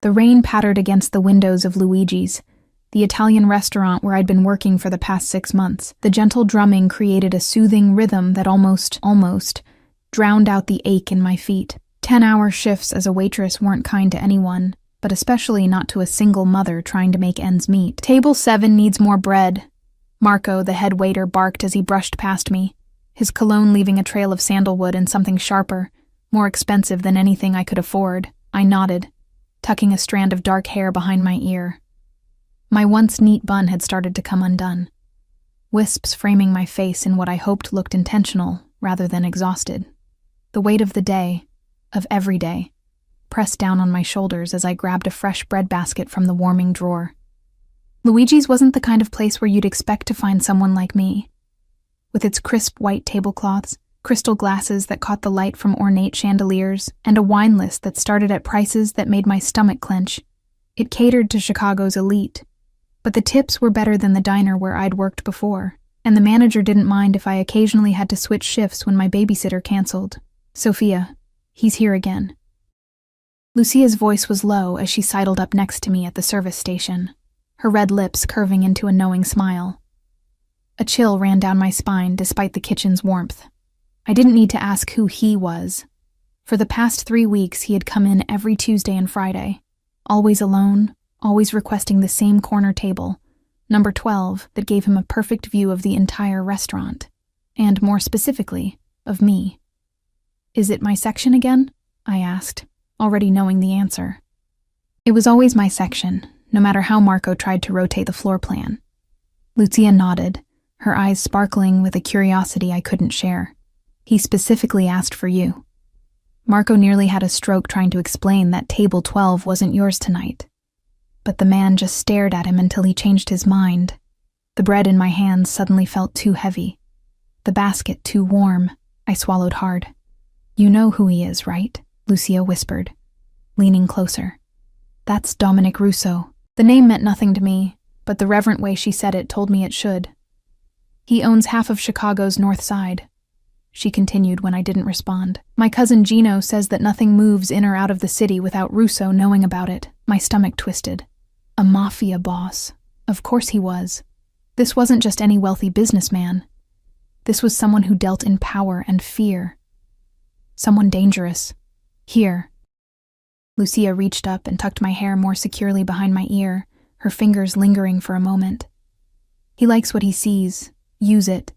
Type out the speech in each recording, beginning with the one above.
The rain pattered against the windows of Luigi's, the Italian restaurant where I'd been working for the past 6 months. The gentle drumming created a soothing rhythm that almost drowned out the ache in my feet. 10-hour shifts as a waitress weren't kind to anyone, but especially not to a single mother trying to make ends meet. "Table 7 needs more bread," Marco, the head waiter, barked as he brushed past me, his cologne leaving a trail of sandalwood and something sharper, more expensive than anything I could afford. I nodded, tucking a strand of dark hair behind my ear. My once neat bun had started to come undone, wisps framing my face in what I hoped looked intentional rather than exhausted. The weight of the day, of every day, pressed down on my shoulders as I grabbed a fresh bread basket from the warming drawer. Luigi's wasn't the kind of place where you'd expect to find someone like me. With its crisp white tablecloths, crystal glasses that caught the light from ornate chandeliers, and a wine list that started at prices that made my stomach clench, it catered to Chicago's elite. But the tips were better than the diner where I'd worked before, and the manager didn't mind if I occasionally had to switch shifts when my babysitter canceled. "Sophia, he's here again." Lucia's voice was low as she sidled up next to me at the service station, her red lips curving into a knowing smile. A chill ran down my spine despite the kitchen's warmth. I didn't need to ask who he was. For the past 3 weeks, he had come in every Tuesday and Friday, always alone, always requesting the same corner table, number 12, that gave him a perfect view of the entire restaurant, and more specifically, of me. "Is it my section again?" I asked, already knowing the answer. It was always my section, no matter how Marco tried to rotate the floor plan. Lucia nodded, her eyes sparkling with a curiosity I couldn't share. "He specifically asked for you. Marco nearly had a stroke trying to explain that table 12 wasn't yours tonight. But the man just stared at him until he changed his mind. The bread in my hands suddenly felt too heavy. The basket too warm. I swallowed hard. "You know who he is, right?" Lucia whispered, leaning closer. "That's Dominic Russo." The name meant nothing to me, but the reverent way she said it told me it should. "He owns half of Chicago's North Side," she continued when I didn't respond. "My cousin Gino says that nothing moves in or out of the city without Russo knowing about it." My stomach twisted. A Mafia boss. Of course he was. This wasn't just any wealthy businessman. This was someone who dealt in power and fear. Someone dangerous. "Here." Lucia reached up and tucked my hair more securely behind my ear, her fingers lingering for a moment. "He likes what he sees. Use it.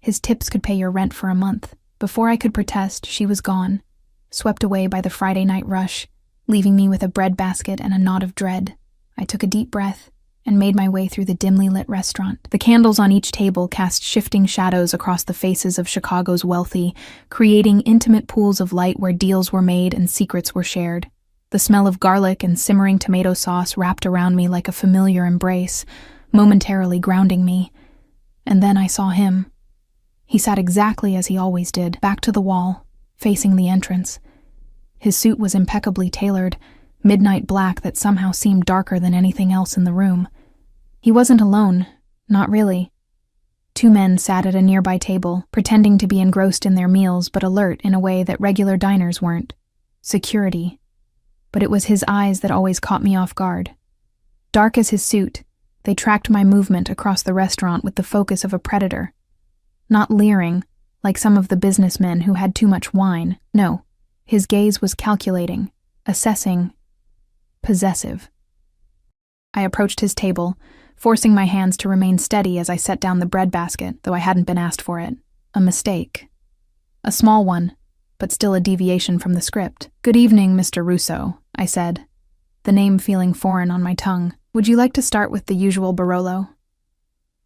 His tips could pay your rent for a month." Before I could protest, she was gone, swept away by the Friday night rush, leaving me with a bread basket and a knot of dread. I took a deep breath and made my way through the dimly lit restaurant. The candles on each table cast shifting shadows across the faces of Chicago's wealthy, creating intimate pools of light where deals were made and secrets were shared. The smell of garlic and simmering tomato sauce wrapped around me like a familiar embrace, momentarily grounding me. And then I saw him. He sat exactly as he always did, back to the wall, facing the entrance. His suit was impeccably tailored, midnight black that somehow seemed darker than anything else in the room. He wasn't alone, not really. 2 men sat at a nearby table, pretending to be engrossed in their meals but alert in a way that regular diners weren't. Security. But it was his eyes that always caught me off guard. Dark as his suit, they tracked my movement across the restaurant with the focus of a predator. Not leering, like some of the businessmen who had too much wine. No, his gaze was calculating, assessing, possessive. I approached his table, forcing my hands to remain steady as I set down the bread basket, though I hadn't been asked for it. A mistake. A small one, but still a deviation from the script. "Good evening, Mr. Russo," I said, the name feeling foreign on my tongue. "Would you like to start with the usual Barolo?"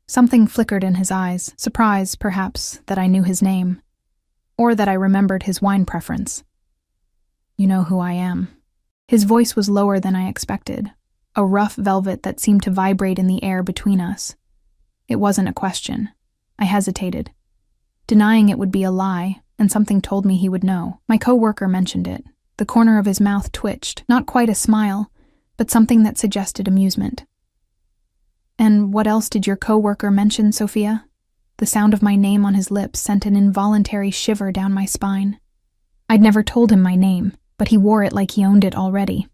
Something flickered in his eyes, surprise, perhaps, that I knew his name, or that I remembered his wine preference. "You know who I am." His voice was lower than I expected, a rough velvet that seemed to vibrate in the air between us. It wasn't a question. I hesitated. Denying it would be a lie, and something told me he would know. My co-worker mentioned it. The corner of his mouth twitched, not quite a smile, but something that suggested amusement. "And what else did your co-worker mention, Sophia?" The sound of my name on his lips sent an involuntary shiver down my spine. I'd never told him my name, but he wore it like he owned it already.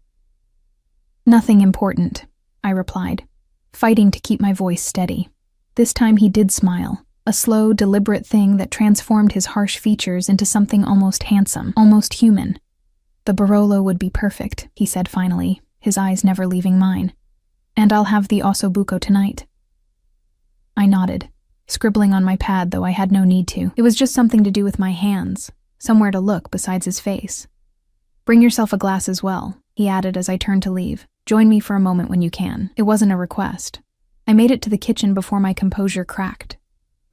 Nothing important, I replied, fighting to keep my voice steady. This time he did smile, a slow, deliberate thing that transformed his harsh features into something almost handsome, almost human. The Barolo would be perfect, he said finally, his eyes never leaving mine. And I'll have the ossobuco tonight. I nodded, scribbling on my pad though I had no need to. It was just something to do with my hands, somewhere to look besides his face. Bring yourself a glass as well, he added as I turned to leave. Join me for a moment when you can. It wasn't a request. I made it to the kitchen before my composure cracked.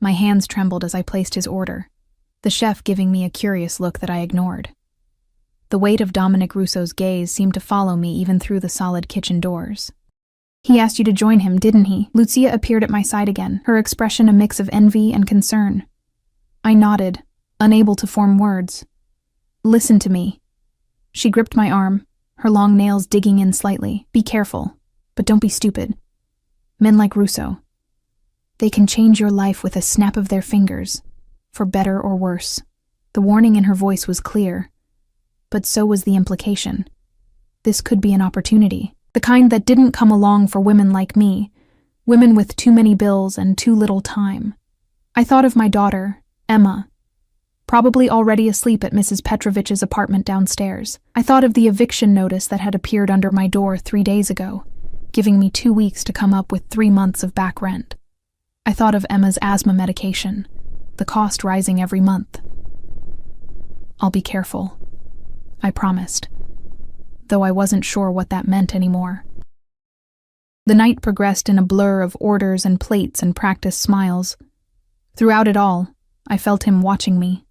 My hands trembled as I placed his order, the chef giving me a curious look that I ignored. The weight of Dominic Russo's gaze seemed to follow me even through the solid kitchen doors. He asked you to join him, didn't he? Lucia appeared at my side again, her expression a mix of envy and concern. I nodded, unable to form words. Listen to me. She gripped my arm, her long nails digging in slightly. Be careful, but don't be stupid. Men like Russo, they can change your life with a snap of their fingers, for better or worse. The warning in her voice was clear, but so was the implication. This could be an opportunity, the kind that didn't come along for women like me, women with too many bills and too little time. I thought of my daughter, Emma, probably already asleep at Mrs. Petrovich's apartment downstairs. I thought of the eviction notice that had appeared under my door 3 days ago, giving me 2 weeks to come up with 3 months of back rent. I thought of Emma's asthma medication, the cost rising every month. I'll be careful, I promised, though I wasn't sure what that meant anymore. The night progressed in a blur of orders and plates and practiced smiles. Throughout it all, I felt him watching me,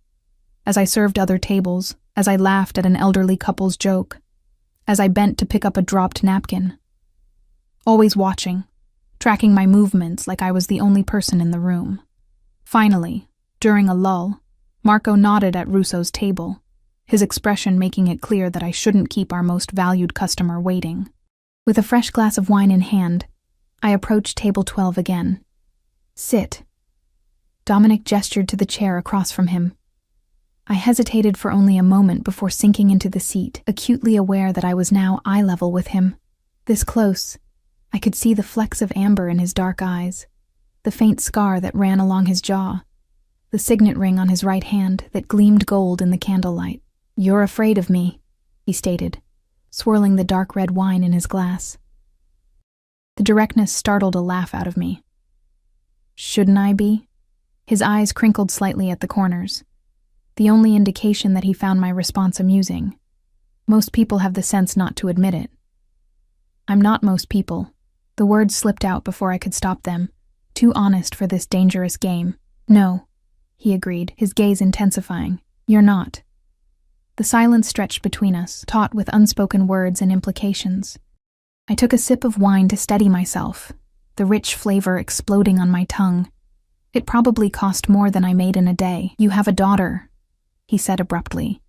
as I served other tables, as I laughed at an elderly couple's joke, as I bent to pick up a dropped napkin. Always watching, tracking my movements like I was the only person in the room. Finally, during a lull, Marco nodded at Russo's table, his expression making it clear that I shouldn't keep our most valued customer waiting. With a fresh glass of wine in hand, I approached table 12 again. Sit. Dominic gestured to the chair across from him. I hesitated for only a moment before sinking into the seat, acutely aware that I was now eye level with him. This close, I could see the flecks of amber in his dark eyes, the faint scar that ran along his jaw, the signet ring on his right hand that gleamed gold in the candlelight. You're afraid of me, he stated, swirling the dark red wine in his glass. The directness startled a laugh out of me. Shouldn't I be? His eyes crinkled slightly at the corners, the only indication that he found my response amusing. Most people have the sense not to admit it. I'm not most people. The words slipped out before I could stop them, too honest for this dangerous game. No, he agreed, his gaze intensifying. You're not. The silence stretched between us, taut with unspoken words and implications. I took a sip of wine to steady myself, the rich flavor exploding on my tongue. It probably cost more than I made in a day. You have a daughter, he said abruptly.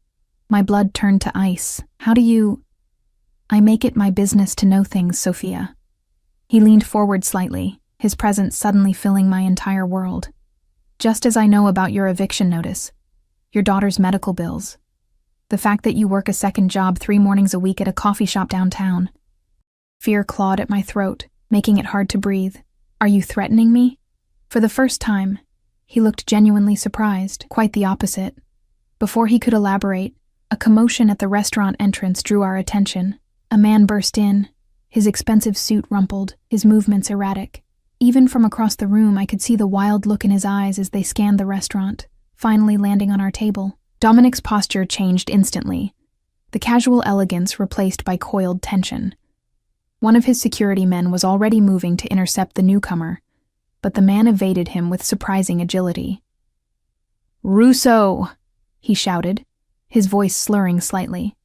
My blood turned to ice. How do you... I make it my business to know things, Sophia. He leaned forward slightly, his presence suddenly filling my entire world. Just as I know about your eviction notice, your daughter's medical bills, the fact that you work a second job 3 mornings a week at a coffee shop downtown. Fear clawed at my throat, making it hard to breathe. Are you threatening me? For the first time, he looked genuinely surprised, quite the opposite. Before he could elaborate, a commotion at the restaurant entrance drew our attention. A man burst in, his expensive suit rumpled, his movements erratic. Even from across the room, I could see the wild look in his eyes as they scanned the restaurant, finally landing on our table. Dominic's posture changed instantly, the casual elegance replaced by coiled tension. One of his security men was already moving to intercept the newcomer, but the man evaded him with surprising agility. "Russo!" he shouted, his voice slurring slightly.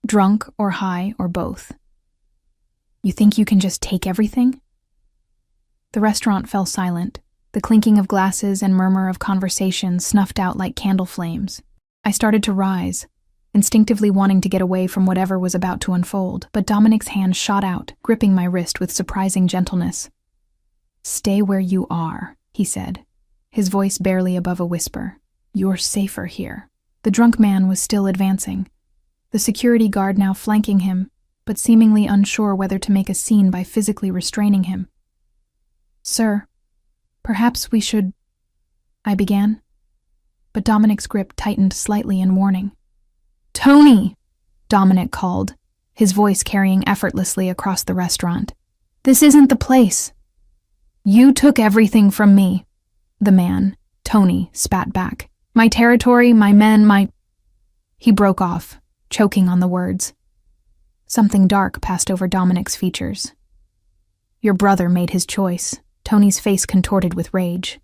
Drunk or high or both. You think you can just take everything? The restaurant fell silent, the clinking of glasses and murmur of conversation snuffed out like candle flames. I started to rise, instinctively wanting to get away from whatever was about to unfold, but Dominic's hand shot out, gripping my wrist with surprising gentleness. Stay where you are, he said, his voice barely above a whisper. You're safer here. The drunk man was still advancing, the security guard now flanking him, but seemingly unsure whether to make a scene by physically restraining him. "Sir, perhaps we should—" I began, but Dominic's grip tightened slightly in warning. "Tony!" Dominic called, his voice carrying effortlessly across the restaurant. "This isn't the place." "You took everything from me," the man, Tony, spat back. "My territory, my men, my—" He broke off, choking on the words. Something dark passed over Dominic's features. "Your brother made his choice." Tony's face contorted with rage.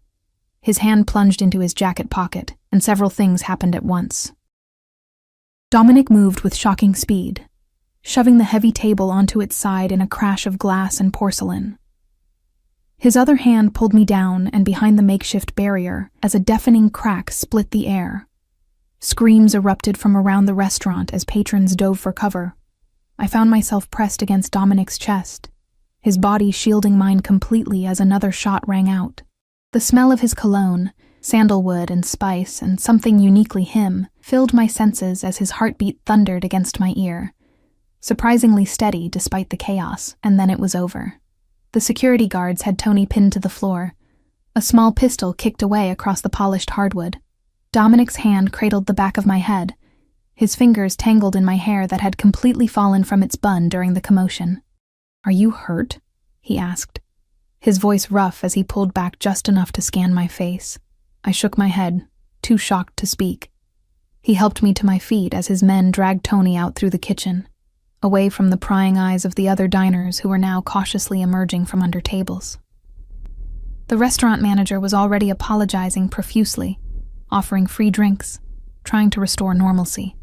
His hand plunged into his jacket pocket, and several things happened at once. Dominic moved with shocking speed, shoving the heavy table onto its side in a crash of glass and porcelain. His other hand pulled me down and behind the makeshift barrier as a deafening crack split the air. Screams erupted from around the restaurant as patrons dove for cover. I found myself pressed against Dominic's chest, his body shielding mine completely as another shot rang out. The smell of his cologne, sandalwood and spice, and something uniquely him, filled my senses as his heartbeat thundered against my ear. Surprisingly steady despite the chaos, and then it was over. The security guards had Tony pinned to the floor. A small pistol kicked away across the polished hardwood. Dominic's hand cradled the back of my head, his fingers tangled in my hair that had completely fallen from its bun during the commotion. "Are you hurt?" he asked, his voice rough as he pulled back just enough to scan my face. I shook my head, too shocked to speak. He helped me to my feet as his men dragged Tony out through the kitchen, away from the prying eyes of the other diners who were now cautiously emerging from under tables. The restaurant manager was already apologizing profusely, offering free drinks, trying to restore normalcy.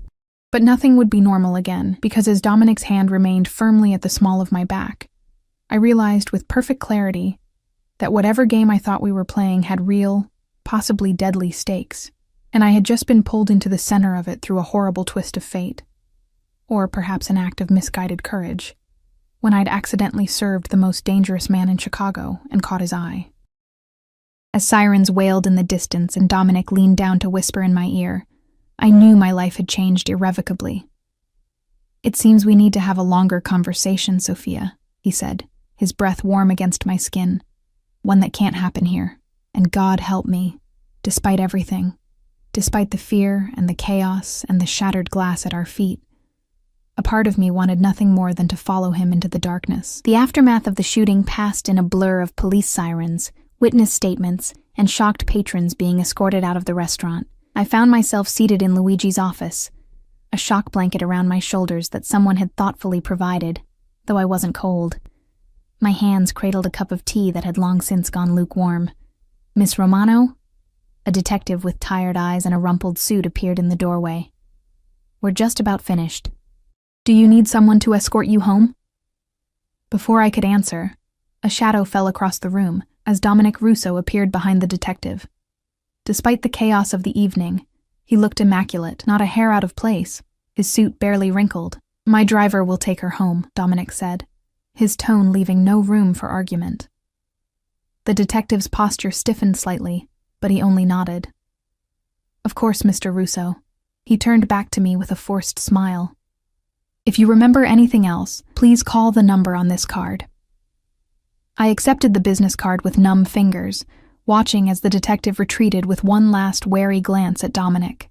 But nothing would be normal again, because as Dominic's hand remained firmly at the small of my back, I realized with perfect clarity that whatever game I thought we were playing had real, possibly deadly stakes, and I had just been pulled into the center of it through a horrible twist of fate. Or perhaps an act of misguided courage, when I'd accidentally served the most dangerous man in Chicago and caught his eye. As sirens wailed in the distance and Dominic leaned down to whisper in my ear, I knew my life had changed irrevocably. "It seems we need to have a longer conversation, Sophia," he said, his breath warm against my skin. "One that can't happen here. And God help me, despite everything, despite the fear and the chaos and the shattered glass at our feet. A part of me wanted nothing more than to follow him into the darkness." The aftermath of the shooting passed in a blur of police sirens, witness statements, and shocked patrons being escorted out of the restaurant. I found myself seated in Luigi's office, a shock blanket around my shoulders that someone had thoughtfully provided, though I wasn't cold. My hands cradled a cup of tea that had long since gone lukewarm. "Miss Romano?" A detective with tired eyes and a rumpled suit appeared in the doorway. "We're just about finished. Do you need someone to escort you home?" Before I could answer, a shadow fell across the room as Dominic Russo appeared behind the detective. Despite the chaos of the evening, he looked immaculate, not a hair out of place, his suit barely wrinkled. "My driver will take her home," Dominic said, his tone leaving no room for argument. The detective's posture stiffened slightly, but he only nodded. "Of course, Mr. Russo." He turned back to me with a forced smile. "If you remember anything else, please call the number on this card." I accepted the business card with numb fingers, watching as the detective retreated with one last wary glance at Dominic.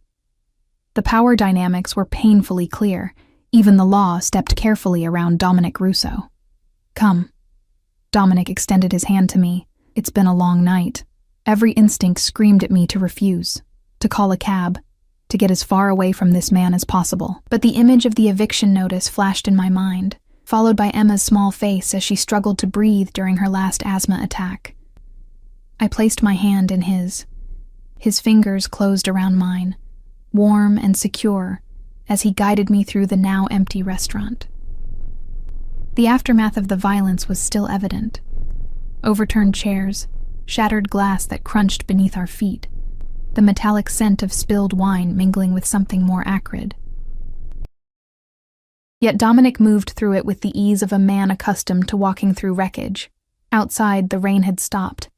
The power dynamics were painfully clear. Even the law stepped carefully around Dominic Russo. "Come." Dominic extended his hand to me. It's been a long night. Every instinct screamed at me to refuse, to call a cab, to get as far away from this man as possible. But the image of the eviction notice flashed in my mind, followed by Emma's small face as she struggled to breathe during her last asthma attack. I placed my hand in his. His fingers closed around mine, warm and secure, as he guided me through the now empty restaurant. The aftermath of the violence was still evident. Overturned chairs, shattered glass that crunched beneath our feet, the metallic scent of spilled wine mingling with something more acrid. Yet Dominic moved through it with the ease of a man accustomed to walking through wreckage. Outside, the rain had stopped,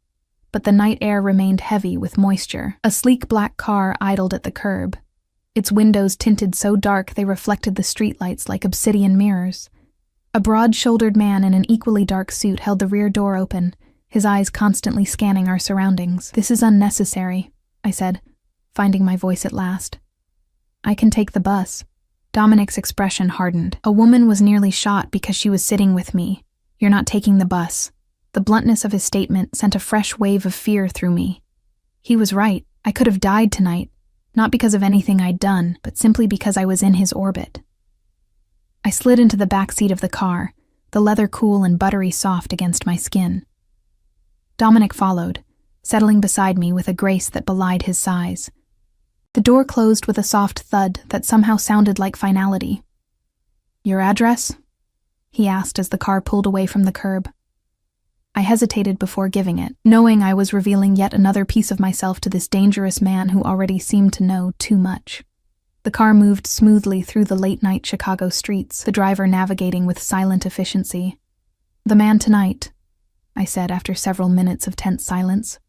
but the night air remained heavy with moisture. A sleek black car idled at the curb, its windows tinted so dark they reflected the streetlights like obsidian mirrors. A broad-shouldered man in an equally dark suit held the rear door open, his eyes constantly scanning our surroundings. "This is unnecessary," I said, finding my voice at last. "I can take the bus." Dominic's expression hardened. "A woman was nearly shot because she was sitting with me. You're not taking the bus." The bluntness of his statement sent a fresh wave of fear through me. He was right. I could have died tonight, not because of anything I'd done, but simply because I was in his orbit. I slid into the back seat of the car, the leather cool and buttery soft against my skin. Dominic followed, settling beside me with a grace that belied his size. The door closed with a soft thud that somehow sounded like finality. "Your address?" he asked as the car pulled away from the curb. I hesitated before giving it, knowing I was revealing yet another piece of myself to this dangerous man who already seemed to know too much. The car moved smoothly through the late-night Chicago streets, the driver navigating with silent efficiency. "The man tonight," I said after several minutes of tense silence.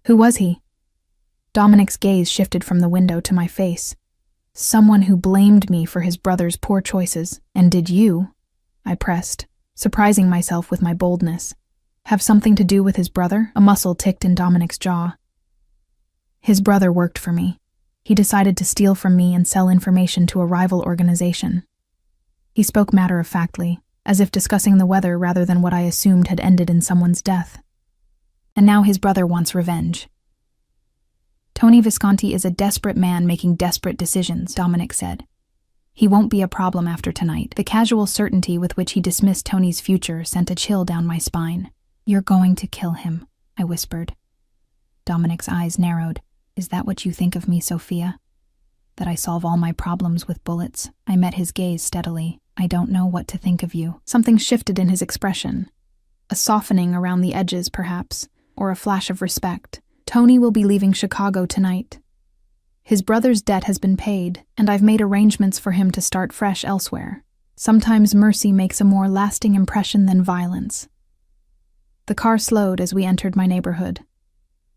"Who was he?" Dominic's gaze shifted from the window to my face. "Someone who blamed me for his brother's poor choices. And did you," I pressed, surprising myself with my boldness, "have something to do with his brother?" A muscle ticked in Dominic's jaw. "His brother worked for me. He decided to steal from me and sell information to a rival organization." He spoke matter-of-factly, as if discussing the weather rather than what I assumed had ended in someone's death. "And now his brother wants revenge." "Tony Visconti is a desperate man making desperate decisions," Dominic said. "He won't be a problem after tonight." The casual certainty with which he dismissed Tony's future sent a chill down my spine. "You're going to kill him," I whispered. Dominic's eyes narrowed. "Is that what you think of me, Sophia? That I solve all my problems with bullets?" I met his gaze steadily. "I don't know what to think of you." Something shifted in his expression. A softening around the edges, perhaps, or a flash of respect. "Tony will be leaving Chicago tonight. His brother's debt has been paid, and I've made arrangements for him to start fresh elsewhere. Sometimes mercy makes a more lasting impression than violence." The car slowed as we entered my neighborhood,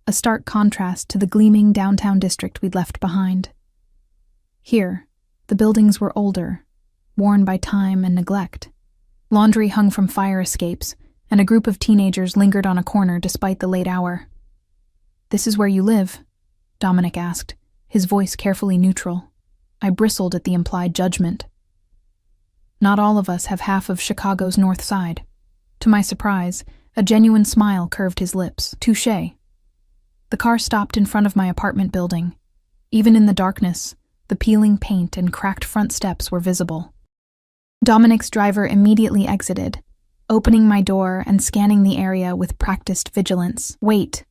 a stark contrast to the gleaming downtown district we'd left behind. Here, the buildings were older, worn by time and neglect. Laundry hung from fire escapes, and a group of teenagers lingered on a corner despite the late hour. "This is where you live?" Dominic asked, his voice carefully neutral. I bristled at the implied judgment. "Not all of us have half of Chicago's North Side." To my surprise, a genuine smile curved his lips. "Touché." The car stopped in front of my apartment building. Even in the darkness, the peeling paint and cracked front steps were visible. Dominic's driver immediately exited, opening my door and scanning the area with practiced vigilance. "Wait,"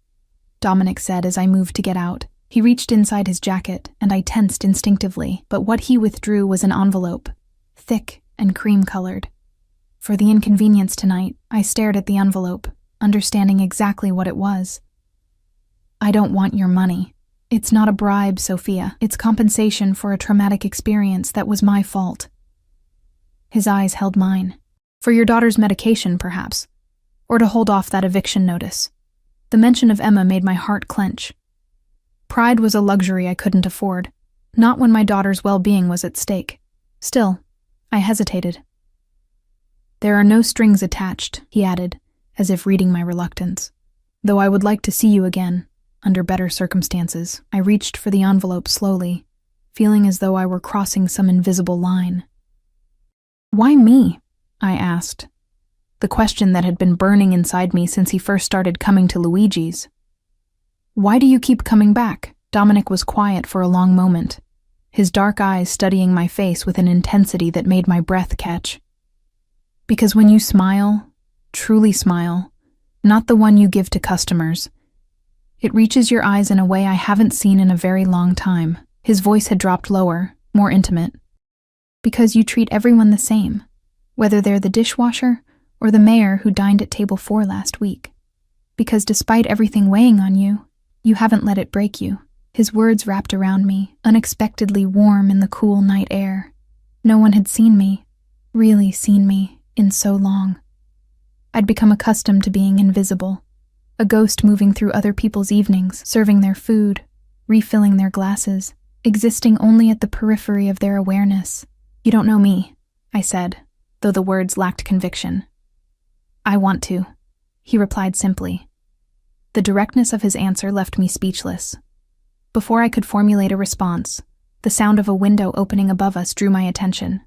Dominic said as I moved to get out. He reached inside his jacket, and I tensed instinctively, but what he withdrew was an envelope, thick and cream-colored. For the inconvenience tonight, I stared at the envelope, understanding exactly what it was. "I don't want your money. It's not a bribe, Sophia. It's compensation for a traumatic experience that was my fault." His eyes held mine. "For your daughter's medication, perhaps, or to hold off that eviction notice." The mention of Emma made my heart clench. Pride was a luxury I couldn't afford, not when my daughter's well-being was at stake. Still, I hesitated. "There are no strings attached," he added, as if reading my reluctance. "Though I would like to see you again, under better circumstances." I reached for the envelope slowly, feeling as though I were crossing some invisible line. "Why me?" I asked, the question that had been burning inside me since he first started coming to Luigi's. "Why do you keep coming back?" Dominic was quiet for a long moment, his dark eyes studying my face with an intensity that made my breath catch. "Because when you smile, truly smile, not the one you give to customers, it reaches your eyes in a way I haven't seen in a very long time." His voice had dropped lower, more intimate. "Because you treat everyone the same, whether they're the dishwasher or the mayor who dined at table 4 last week. Because despite everything weighing on you, you haven't let it break you." His words wrapped around me, unexpectedly warm in the cool night air. No one had seen me, really seen me, in so long. I'd become accustomed to being invisible, a ghost moving through other people's evenings, serving their food, refilling their glasses, existing only at the periphery of their awareness. "You don't know me," I said, though the words lacked conviction. "I want to," he replied simply. The directness of his answer left me speechless. Before I could formulate a response, the sound of a window opening above us drew my attention.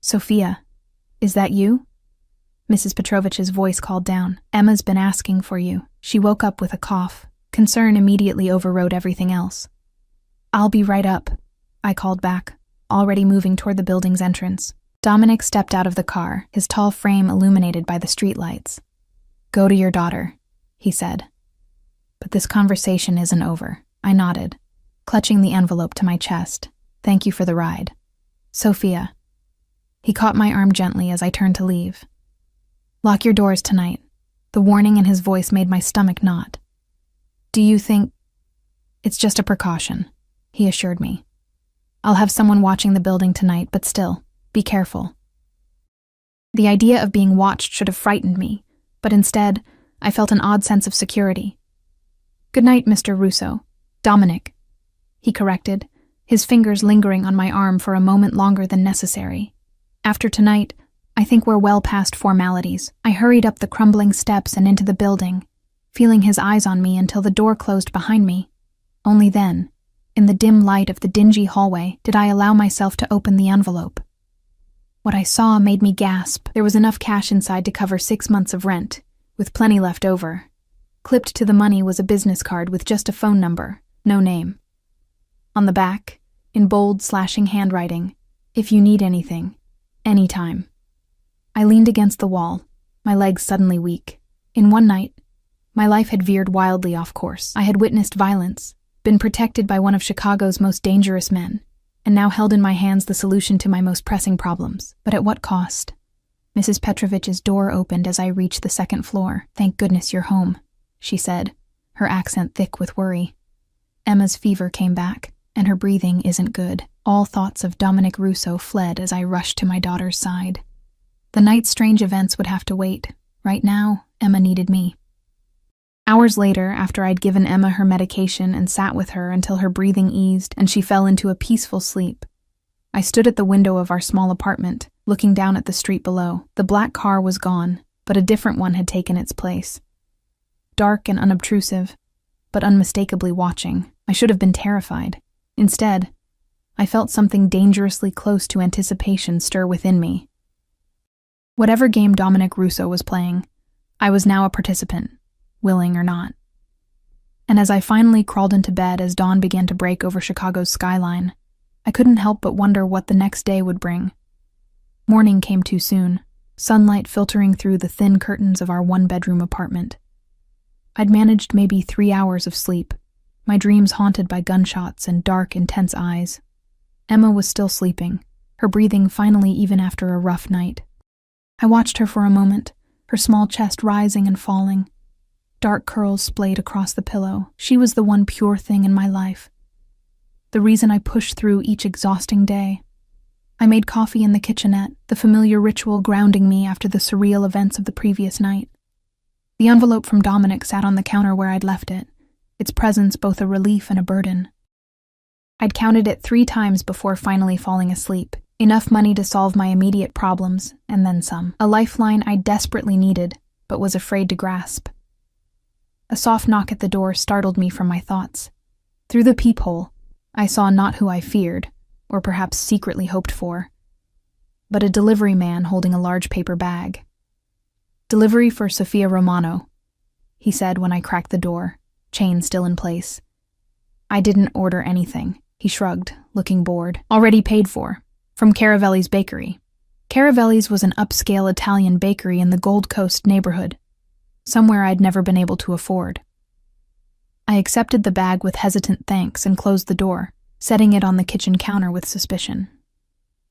"Sophia, is that you?" Mrs. Petrovich's voice called down. "Emma's been asking for you." She woke up with a cough. Concern immediately overrode everything else. "I'll be right up," I called back, already moving toward the building's entrance. Dominic stepped out of the car, his tall frame illuminated by the streetlights. "Go to your daughter," he said. "But this conversation isn't over." I nodded, clutching the envelope to my chest. "Thank you for the ride. Sophia." He caught my arm gently as I turned to leave. "Lock your doors tonight." The warning in his voice made my stomach knot. "Do you think—" "It's just a precaution," he assured me. "I'll have someone watching the building tonight, but still, be careful." The idea of being watched should have frightened me, but instead, I felt an odd sense of security. "Good night, Mr. Russo. Dominic," he corrected, his fingers lingering on my arm for a moment longer than necessary. "After tonight, I think we're well past formalities." I hurried up the crumbling steps and into the building, feeling his eyes on me until the door closed behind me. Only then, in the dim light of the dingy hallway, did I allow myself to open the envelope. What I saw made me gasp. There was enough cash inside to cover 6 months of rent, with plenty left over. Clipped to the money was a business card with just a phone number, no name. On the back, in bold, slashing handwriting, "If you need anything, anytime." I leaned against the wall, my legs suddenly weak. In one night, my life had veered wildly off course. I had witnessed violence, been protected by one of Chicago's most dangerous men, and now held in my hands the solution to my most pressing problems. But at what cost? Mrs. Petrovich's door opened as I reached the second floor. "Thank goodness you're home," she said, her accent thick with worry. "Emma's fever came back, and her breathing isn't good." All thoughts of Dominic Russo fled as I rushed to my daughter's side. The night's strange events would have to wait. Right now, Emma needed me. Hours later, after I'd given Emma her medication and sat with her until her breathing eased and she fell into a peaceful sleep, I stood at the window of our small apartment, looking down at the street below. The black car was gone, but a different one had taken its place. Dark and unobtrusive, but unmistakably watching. I should have been terrified. Instead, I felt something dangerously close to anticipation stir within me. Whatever game Dominic Russo was playing, I was now a participant, willing or not. And as I finally crawled into bed as dawn began to break over Chicago's skyline, I couldn't help but wonder what the next day would bring. Morning came too soon, sunlight filtering through the thin curtains of our one-bedroom apartment. I'd managed maybe 3 hours of sleep, my dreams haunted by gunshots and dark, intense eyes. Emma was still sleeping, her breathing finally even after a rough night. I watched her for a moment, her small chest rising and falling. Dark curls splayed across the pillow. She was the one pure thing in my life. The reason I pushed through each exhausting day. I made coffee in the kitchenette, the familiar ritual grounding me after the surreal events of the previous night. The envelope from Dominic sat on the counter where I'd left it, its presence both a relief and a burden. I'd counted it 3 times before finally falling asleep. Enough money to solve my immediate problems, and then some. A lifeline I desperately needed, but was afraid to grasp. A soft knock at the door startled me from my thoughts. Through the peephole, I saw not who I feared, or perhaps secretly hoped for, but a delivery man holding a large paper bag. "Delivery for Sophia Romano," he said when I cracked the door, chain still in place. "I didn't order anything," he shrugged, looking bored. "Already paid for. From Caravelli's Bakery." Caravelli's was an upscale Italian bakery in the Gold Coast neighborhood, somewhere I'd never been able to afford. I accepted the bag with hesitant thanks and closed the door, setting it on the kitchen counter with suspicion.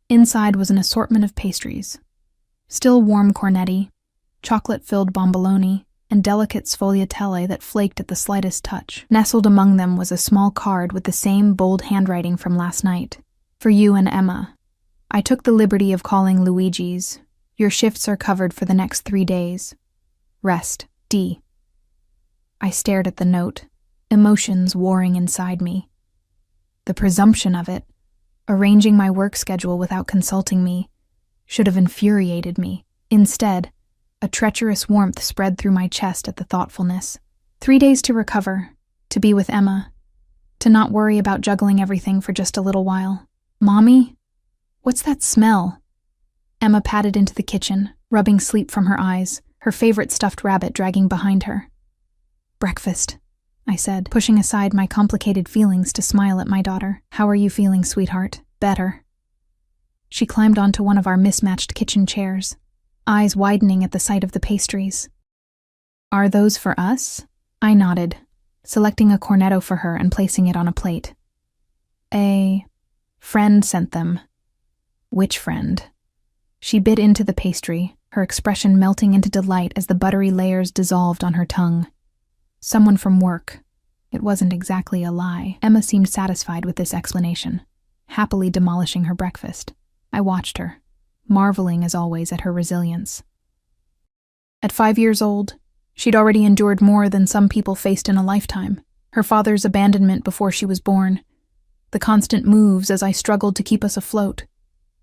Inside was an assortment of pastries. Still warm cornetti, chocolate-filled bomboloni, and delicate sfogliatelle that flaked at the slightest touch. Nestled among them was a small card with the same bold handwriting from last night. "For you and Emma. I took the liberty of calling Luigi's. Your shifts are covered for the next 3 days. Rest, D." I stared at the note, emotions warring inside me. The presumption of it, arranging my work schedule without consulting me, should have infuriated me. Instead, a treacherous warmth spread through my chest at the thoughtfulness. 3 days to recover, to be with Emma, to not worry about juggling everything for just a little while. Mommy? What's that smell? Emma padded into the kitchen, rubbing sleep from her eyes, her favorite stuffed rabbit dragging behind her. Breakfast, I said, pushing aside my complicated feelings to smile at my daughter. How are you feeling, sweetheart? Better. She climbed onto one of our mismatched kitchen chairs, eyes widening at the sight of the pastries. Are those for us? I nodded, selecting a cornetto for her and placing it on a plate. A friend sent them. Which friend? She bit into the pastry, her expression melting into delight as the buttery layers dissolved on her tongue. Someone from work. It wasn't exactly a lie. Emma seemed satisfied with this explanation, happily demolishing her breakfast. I watched her, marveling as always at her resilience. At 5 years old, she'd already endured more than some people faced in a lifetime. Her father's abandonment before she was born, the constant moves as I struggled to keep us afloat,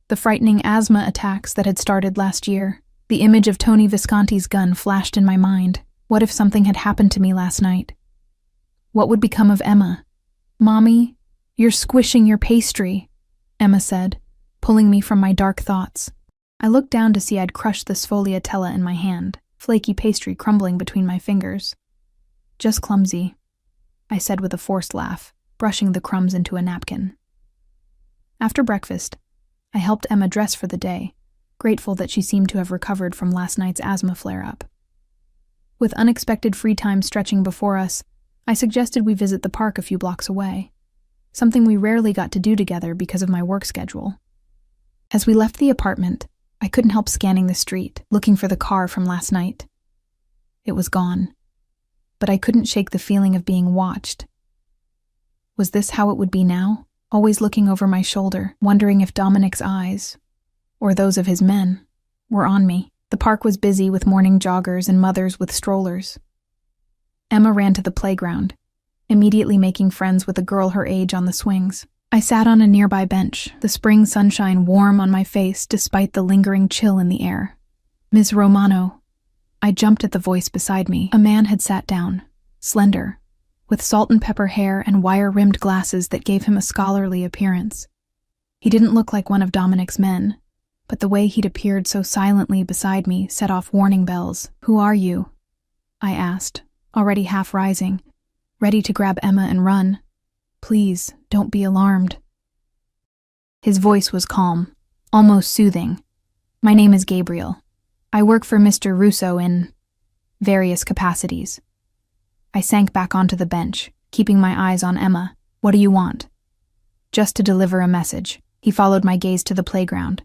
the frightening asthma attacks that had started last year. The image of Tony Visconti's gun flashed in my mind. What if something had happened to me last night? What would become of Emma? Mommy, you're squishing your pastry, Emma said, pulling me from my dark thoughts. I looked down to see I'd crushed the sfogliatella in my hand, flaky pastry crumbling between my fingers. Just clumsy, I said with a forced laugh, brushing the crumbs into a napkin. After breakfast, I helped Emma dress for the day, grateful that she seemed to have recovered from last night's asthma flare-up. With unexpected free time stretching before us, I suggested we visit the park a few blocks away, something we rarely got to do together because of my work schedule. As we left the apartment, I couldn't help scanning the street, looking for the car from last night. It was gone, but I couldn't shake the feeling of being watched. Was this how it would be now? Always looking over my shoulder, wondering if Dominic's eyes, or those of his men, were on me. The park was busy with morning joggers and mothers with strollers. Emma ran to the playground, immediately making friends with a girl her age on the swings. I sat on a nearby bench, the spring sunshine warm on my face despite the lingering chill in the air. Ms. Romano. I jumped at the voice beside me. A man had sat down, slender, with salt and pepper hair and wire-rimmed glasses that gave him a scholarly appearance. He didn't look like one of Dominic's men, but the way he'd appeared so silently beside me set off warning bells. Who are you? I asked, already half rising, ready to grab Emma and run. Please, don't be alarmed. His voice was calm, almost soothing. My name is Gabriel. I work for Mr. Russo in various capacities. I sank back onto the bench, keeping my eyes on Emma. What do you want? Just to deliver a message. He followed my gaze to the playground.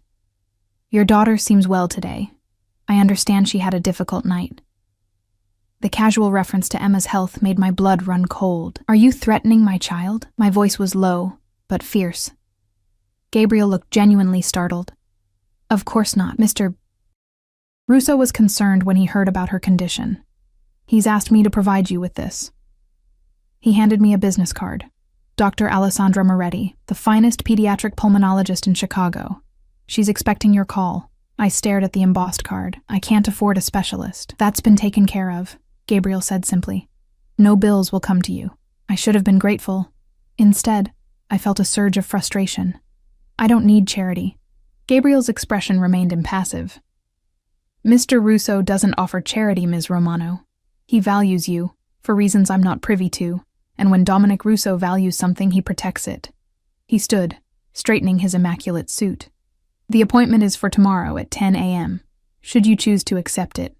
Your daughter seems well today. I understand she had a difficult night. The casual reference to Emma's health made my blood run cold. Are you threatening my child? My voice was low, but fierce. Gabriel looked genuinely startled. Of course not, Mr. Russo was concerned when he heard about her condition. He's asked me to provide you with this. He handed me a business card. Dr. Alessandra Moretti, the finest pediatric pulmonologist in Chicago. She's expecting your call. I stared at the embossed card. I can't afford a specialist. That's been taken care of, Gabriel said simply. No bills will come to you. I should have been grateful. Instead, I felt a surge of frustration. I don't need charity. Gabriel's expression remained impassive. Mr. Russo doesn't offer charity, Ms. Romano. He values you, for reasons I'm not privy to, and when Dominic Russo values something, he protects it. He stood, straightening his immaculate suit. The appointment is for tomorrow at 10 a.m., should you choose to accept it.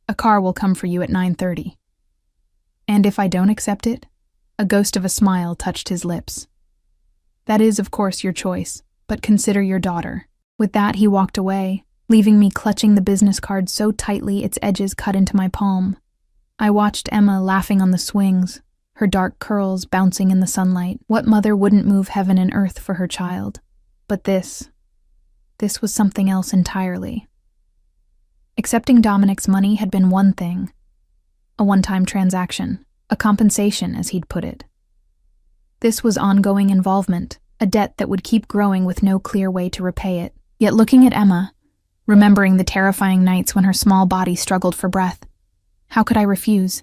A car will come for you at 9:30. And if I don't accept it? A ghost of a smile touched his lips. That is, of course, your choice, but consider your daughter. With that, he walked away, leaving me clutching the business card so tightly its edges cut into my palm. I watched Emma laughing on the swings, her dark curls bouncing in the sunlight. What mother wouldn't move heaven and earth for her child? But this was something else entirely. Accepting Dominic's money had been one thing, a one-time transaction, a compensation, as he'd put it. This was ongoing involvement, a debt that would keep growing with no clear way to repay it. Yet looking at Emma, remembering the terrifying nights when her small body struggled for breath. How could I refuse?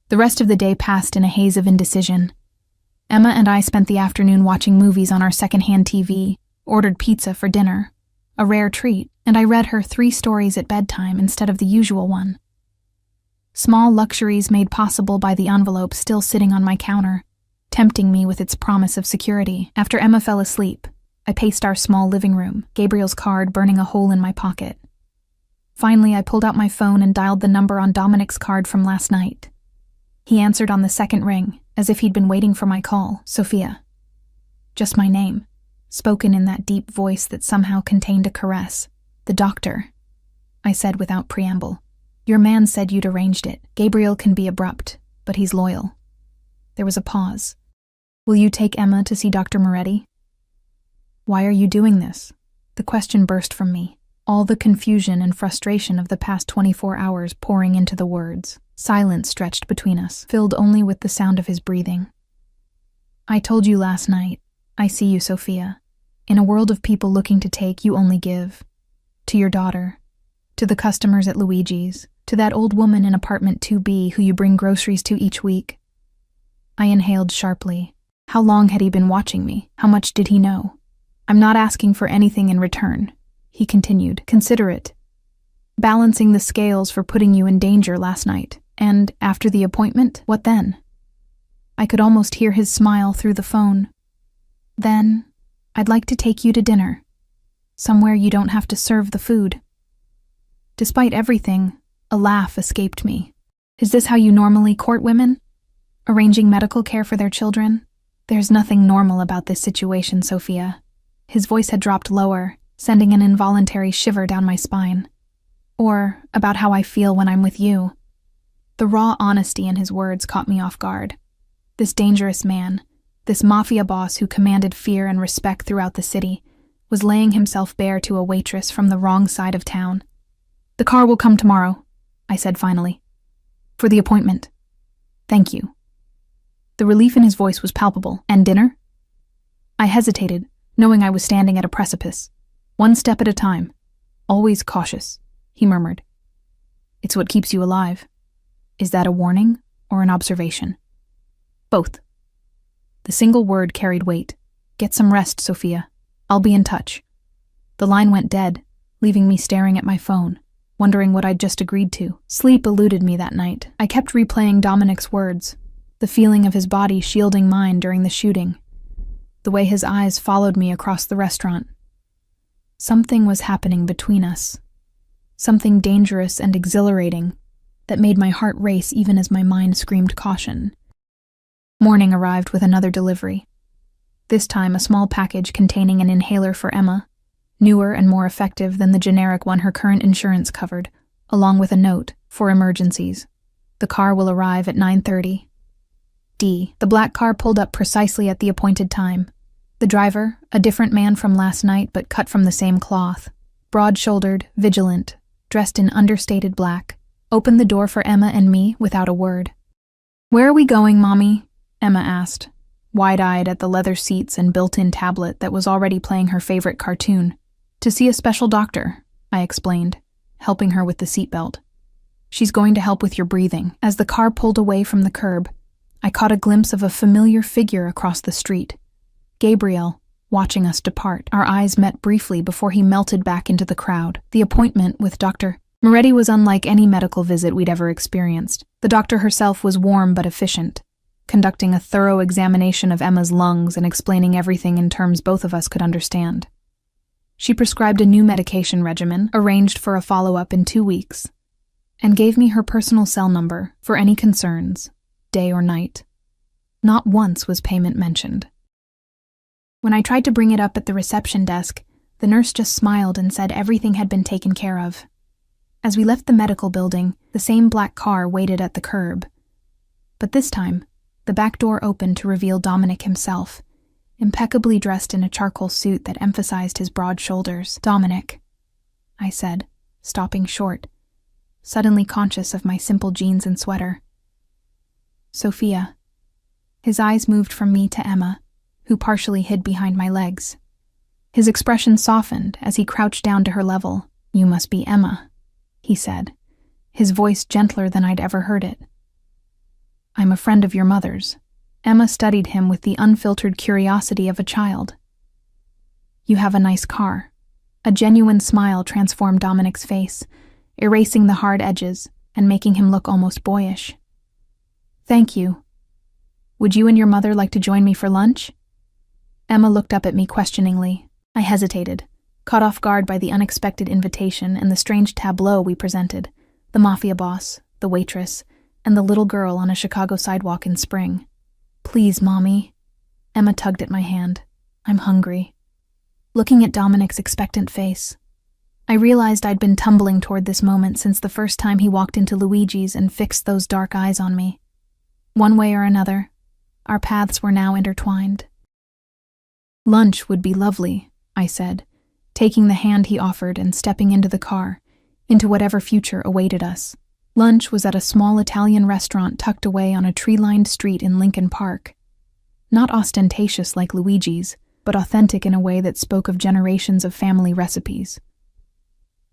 The rest of the day passed in a haze of indecision. Emma and I spent the afternoon watching movies on our secondhand TV, ordered pizza for dinner, a rare treat, and I read her 3 stories at bedtime instead of the usual one. Small luxuries made possible by the envelope still sitting on my counter, tempting me with its promise of security. After Emma fell asleep, I paced our small living room, Gabriel's card burning a hole in my pocket. Finally, I pulled out my phone and dialed the number on Dominic's card from last night. He answered on the second ring, as if he'd been waiting for my call. Sophia. Just my name, spoken in that deep voice that somehow contained a caress. The doctor, I said without preamble. Your man said you'd arranged it. Gabriel can be abrupt, but he's loyal. There was a pause. Will you take Emma to see Dr. Moretti? Why are you doing this? The question burst from me, all the confusion and frustration of the past 24 hours pouring into the words. Silence stretched between us, filled only with the sound of his breathing. I told you last night. I see you, Sophia. In a world of people looking to take, you only give. To your daughter. To the customers at Luigi's. To that old woman in apartment 2B who you bring groceries to each week. I inhaled sharply. How long had he been watching me? How much did he know? I'm not asking for anything in return, he continued. Consider it. Balancing the scales for putting you in danger last night. And after the appointment, what then? I could almost hear his smile through the phone. Then, I'd like to take you to dinner. Somewhere you don't have to serve the food. Despite everything, a laugh escaped me. Is this how you normally court women? Arranging medical care for their children? There's nothing normal about this situation, Sophia. His voice had dropped lower, sending an involuntary shiver down my spine. Or about how I feel when I'm with you. The raw honesty in his words caught me off guard. This dangerous man, this mafia boss who commanded fear and respect throughout the city, was laying himself bare to a waitress from the wrong side of town. The car will come tomorrow, I said finally. For the appointment. Thank you. The relief in his voice was palpable. And dinner? I hesitated, knowing I was standing at a precipice. One step at a time. Always cautious, he murmured. It's what keeps you alive. Is that a warning or an observation? Both. The single word carried weight. Get some rest, Sophia. I'll be in touch. The line went dead, leaving me staring at my phone, wondering what I'd just agreed to. Sleep eluded me that night. I kept replaying Dominic's words, the feeling of his body shielding mine during the shooting, the way his eyes followed me across the restaurant. Something was happening between us. Something dangerous and exhilarating that made my heart race even as my mind screamed caution. Morning arrived with another delivery. This time a small package containing an inhaler for Emma, newer and more effective than the generic one her current insurance covered, along with a note for emergencies. The car will arrive at 9:30. D. The black car pulled up precisely at the appointed time. The driver, a different man from last night but cut from the same cloth, broad-shouldered, vigilant, dressed in understated black, opened the door for Emma and me without a word. Where are we going, Mommy? Emma asked, wide-eyed at the leather seats and built-in tablet that was already playing her favorite cartoon. To see a special doctor, I explained, helping her with the seatbelt. She's going to help with your breathing. As the car pulled away from the curb, I caught a glimpse of a familiar figure across the street. Gabriel, watching us depart. Our eyes met briefly before he melted back into the crowd. The appointment with Dr. Moretti was unlike any medical visit we'd ever experienced. The doctor herself was warm but efficient, conducting a thorough examination of Emma's lungs and explaining everything in terms both of us could understand. She prescribed a new medication regimen, arranged for a follow-up in 2 weeks, and gave me her personal cell number for any concerns, day or night. Not once was payment mentioned. When I tried to bring it up at the reception desk, the nurse just smiled and said everything had been taken care of. As we left the medical building, the same black car waited at the curb. But this time, the back door opened to reveal Dominic himself, impeccably dressed in a charcoal suit that emphasized his broad shoulders. Dominic, I said, stopping short, suddenly conscious of my simple jeans and sweater. Sophia. His eyes moved from me to Emma, who partially hid behind my legs. His expression softened as he crouched down to her level. "You must be Emma," he said, his voice gentler than I'd ever heard it. "I'm a friend of your mother's." Emma studied him with the unfiltered curiosity of a child. "You have a nice car." A genuine smile transformed Dominic's face, erasing the hard edges and making him look almost boyish. "Thank you. Would you and your mother like to join me for lunch?" Emma looked up at me questioningly. I hesitated, caught off guard by the unexpected invitation and the strange tableau we presented: the Mafia boss, the waitress, and the little girl on a Chicago sidewalk in spring. "Please, Mommy." Emma tugged at my hand. "I'm hungry." Looking at Dominic's expectant face, I realized I'd been tumbling toward this moment since the first time he walked into Luigi's and fixed those dark eyes on me. One way or another, our paths were now intertwined. "Lunch would be lovely," I said, taking the hand he offered and stepping into the car, into whatever future awaited us. Lunch was at a small Italian restaurant tucked away on a tree-lined street in Lincoln Park. Not ostentatious like Luigi's, but authentic in a way that spoke of generations of family recipes.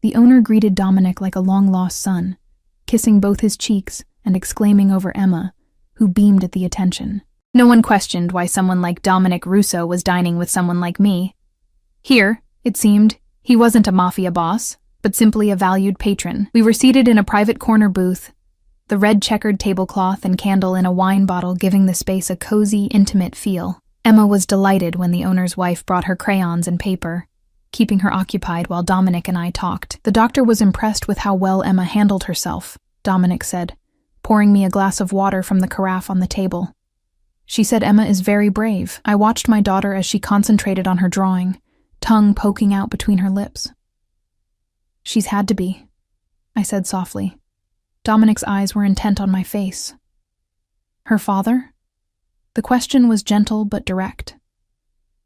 The owner greeted Dominic like a long-lost son, kissing both his cheeks and exclaiming over Emma, who beamed at the attention. No one questioned why someone like Dominic Russo was dining with someone like me. Here, it seemed, he wasn't a mafia boss, but simply a valued patron. We were seated in a private corner booth, the red checkered tablecloth and candle in a wine bottle giving the space a cozy, intimate feel. Emma was delighted when the owner's wife brought her crayons and paper, keeping her occupied while Dominic and I talked. "The doctor was impressed with how well Emma handled herself," Dominic said, pouring me a glass of water from the carafe on the table. "She said Emma is very brave." I watched my daughter as she concentrated on her drawing, tongue poking out between her lips. "She's had to be," I said softly. Dominic's eyes were intent on my face. "Her father?" The question was gentle but direct.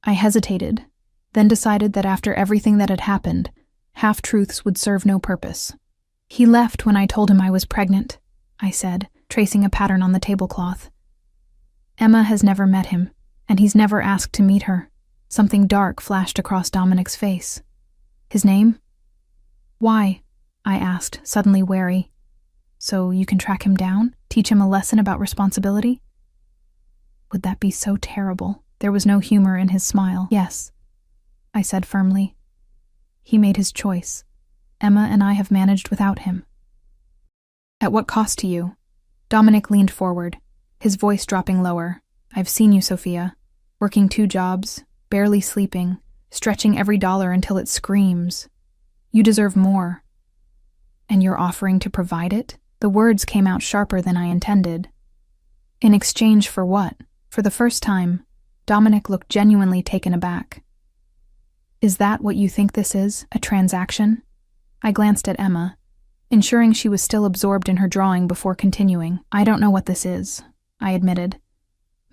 I hesitated, then decided that after everything that had happened, half-truths would serve no purpose. "He left when I told him I was pregnant," I said, tracing a pattern on the tablecloth. "Emma has never met him, and he's never asked to meet her." Something dark flashed across Dominic's face. "His name?" "Why?" I asked, suddenly wary. "So you can track him down? Teach him a lesson about responsibility?" Would that be so terrible? There was no humor in his smile. "Yes," I said firmly. "He made his choice. Emma and I have managed without him." "At what cost to you?" Dominic leaned forward, his voice dropping lower. "I've seen you, Sophia, working 2 jobs, barely sleeping, stretching every dollar until it screams. You deserve more. And you're offering to provide it?" The words came out sharper than I intended. "In exchange for what?" For the first time, Dominic looked genuinely taken aback. "Is that what you think this is, a transaction?" I glanced at Emma, ensuring she was still absorbed in her drawing before continuing. "I don't know what this is," I admitted.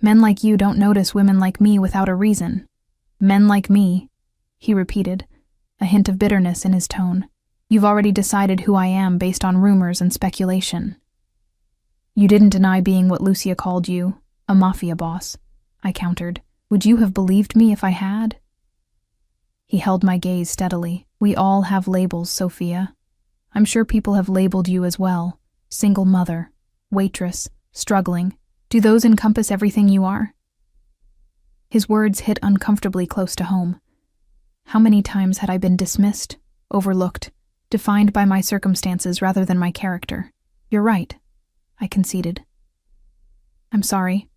"Men like you don't notice women like me without a reason." "Men like me," he repeated, a hint of bitterness in his tone. "You've already decided who I am based on rumors and speculation." "You didn't deny being what Lucia called you, a mafia boss," I countered. "Would you have believed me if I had?" He held my gaze steadily. "We all have labels, Sophia. I'm sure people have labeled you as well. Single mother, waitress, struggling. Do those encompass everything you are?" His words hit uncomfortably close to home. How many times had I been dismissed, overlooked, defined by my circumstances rather than my character? "You're right," I conceded. "I'm sorry."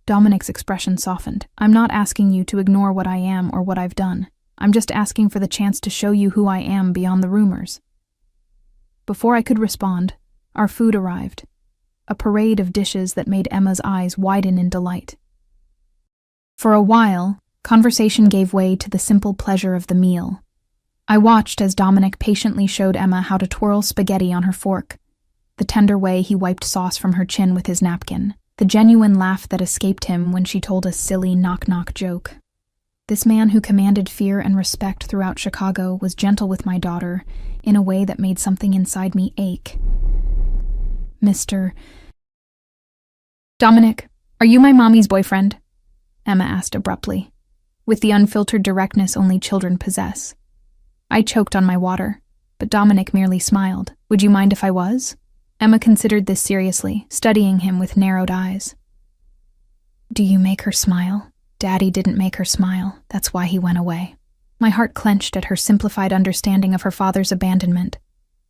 Dominic's expression softened. "I'm not asking you to ignore what I am or what I've done. I'm just asking for the chance to show you who I am beyond the rumors." Before I could respond, our food arrived, a parade of dishes that made Emma's eyes widen in delight. For a while, conversation gave way to the simple pleasure of the meal. I watched as Dominic patiently showed Emma how to twirl spaghetti on her fork, the tender way he wiped sauce from her chin with his napkin, the genuine laugh that escaped him when she told a silly knock-knock joke. This man who commanded fear and respect throughout Chicago was gentle with my daughter in a way that made something inside me ache. "Mr. Dominic, are you my mommy's boyfriend?" Emma asked abruptly. with the unfiltered directness only children possess. I choked on my water, but Dominic merely smiled. Would you mind if I was? Emma considered this seriously, studying him with narrowed eyes. Do you make her smile? Daddy didn't make her smile. That's why he went away. My heart clenched at her simplified understanding of her father's abandonment,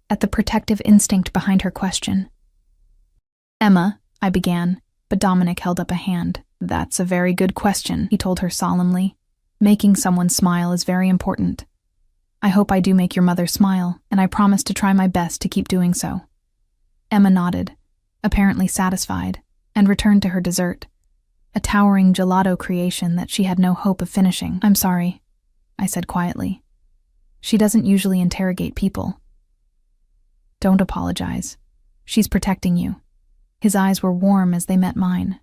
at the protective instinct behind her question. Emma, I began, but Dominic held up a hand. That's a very good question, he told her solemnly. Making someone smile is very important. I hope I do make your mother smile, and I promise to try my best to keep doing so. Emma nodded, apparently satisfied, and returned to her dessert, a towering gelato creation that she had no hope of finishing. I'm sorry, I said quietly. She doesn't usually interrogate people. Don't apologize. She's protecting you. His eyes were warm as they met mine.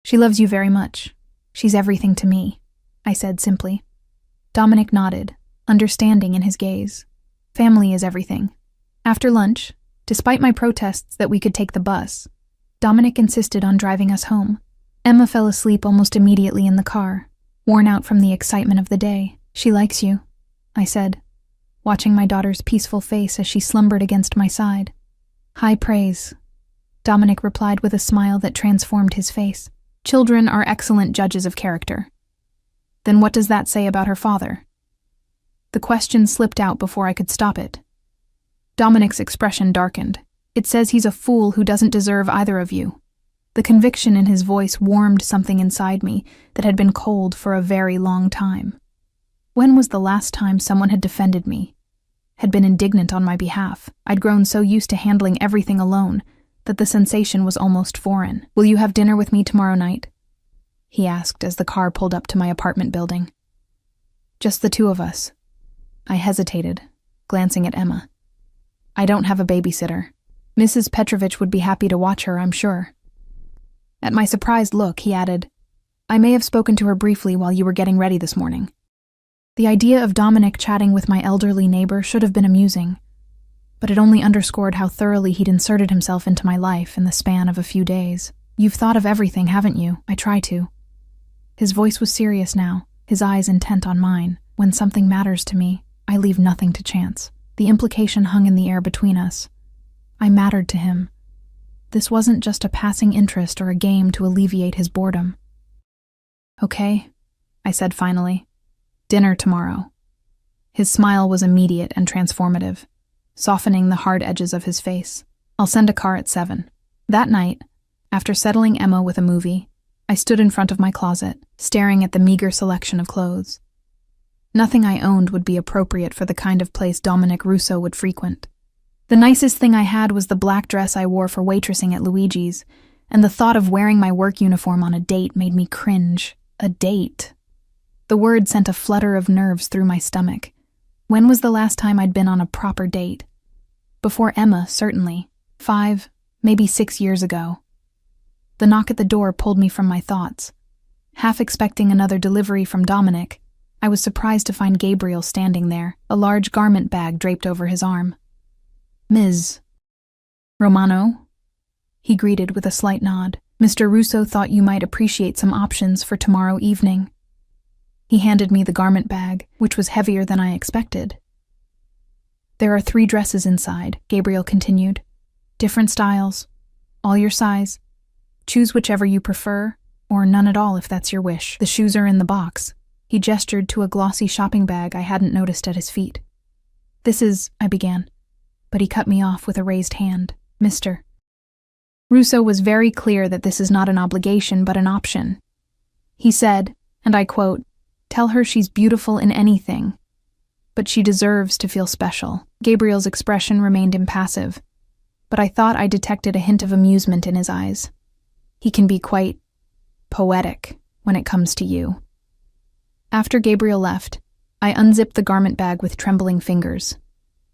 She loves you very much. She's everything to me, I said simply. Dominic nodded, understanding in his gaze. Family is everything. After lunch, despite my protests that we could take the bus, Dominic insisted on driving us home. Emma fell asleep almost immediately in the car, worn out from the excitement of the day. She likes you, I said, watching my daughter's peaceful face as she slumbered against my side. High praise, Dominic replied with a smile that transformed his face. Children are excellent judges of character. Then what does that say about her father? The question slipped out before I could stop it. Dominic's expression darkened. It says he's a fool who doesn't deserve either of you. The conviction in his voice warmed something inside me that had been cold for a very long time. When was the last time someone had defended me, had been indignant on my behalf? I'd grown so used to handling everything alone that the sensation was almost foreign. Will you have dinner with me tomorrow night? He asked as the car pulled up to my apartment building. Just the two of us. I hesitated, glancing at Emma. I don't have a babysitter. Mrs. Petrovich would be happy to watch her, I'm sure. At my surprised look, he added, I may have spoken to her briefly while you were getting ready this morning. The idea of Dominic chatting with my elderly neighbor should have been amusing, but it only underscored how thoroughly he'd inserted himself into my life in the span of a few days. You've thought of everything, haven't you? I try to. His voice was serious now, his eyes intent on mine. When something matters to me, I leave nothing to chance. The implication hung in the air between us. I mattered to him. This wasn't just a passing interest or a game to alleviate his boredom. Okay, I said finally. Dinner tomorrow. His smile was immediate and transformative, softening the hard edges of his face. I'll send a car at 7. That night, after settling Emma with a movie, I stood in front of my closet, staring at the meager selection of clothes. Nothing I owned would be appropriate for the kind of place Dominic Russo would frequent. The nicest thing I had was the black dress I wore for waitressing at Luigi's, and the thought of wearing my work uniform on a date made me cringe. A date. The word sent a flutter of nerves through my stomach. When was the last time I'd been on a proper date? Before Emma, certainly. 5, maybe 6 years ago. The knock at the door pulled me from my thoughts. Half expecting another delivery from Dominic, I was surprised to find Gabriel standing there, a large garment bag draped over his arm. Ms. Romano? He greeted with a slight nod. Mr. Russo thought you might appreciate some options for tomorrow evening. He handed me the garment bag, which was heavier than I expected. There are 3 dresses inside, Gabriel continued. Different styles. All your size. Choose whichever you prefer, or none at all if that's your wish. The shoes are in the box. He gestured to a glossy shopping bag I hadn't noticed at his feet. This is, I began, but he cut me off with a raised hand. Mr. Russo was very clear that this is not an obligation but an option. He said, and I quote, "Tell her she's beautiful in anything, but she deserves to feel special." Gabriel's expression remained impassive, but I thought I detected a hint of amusement in his eyes. He can be quite poetic when it comes to you. After Gabriel left, I unzipped the garment bag with trembling fingers.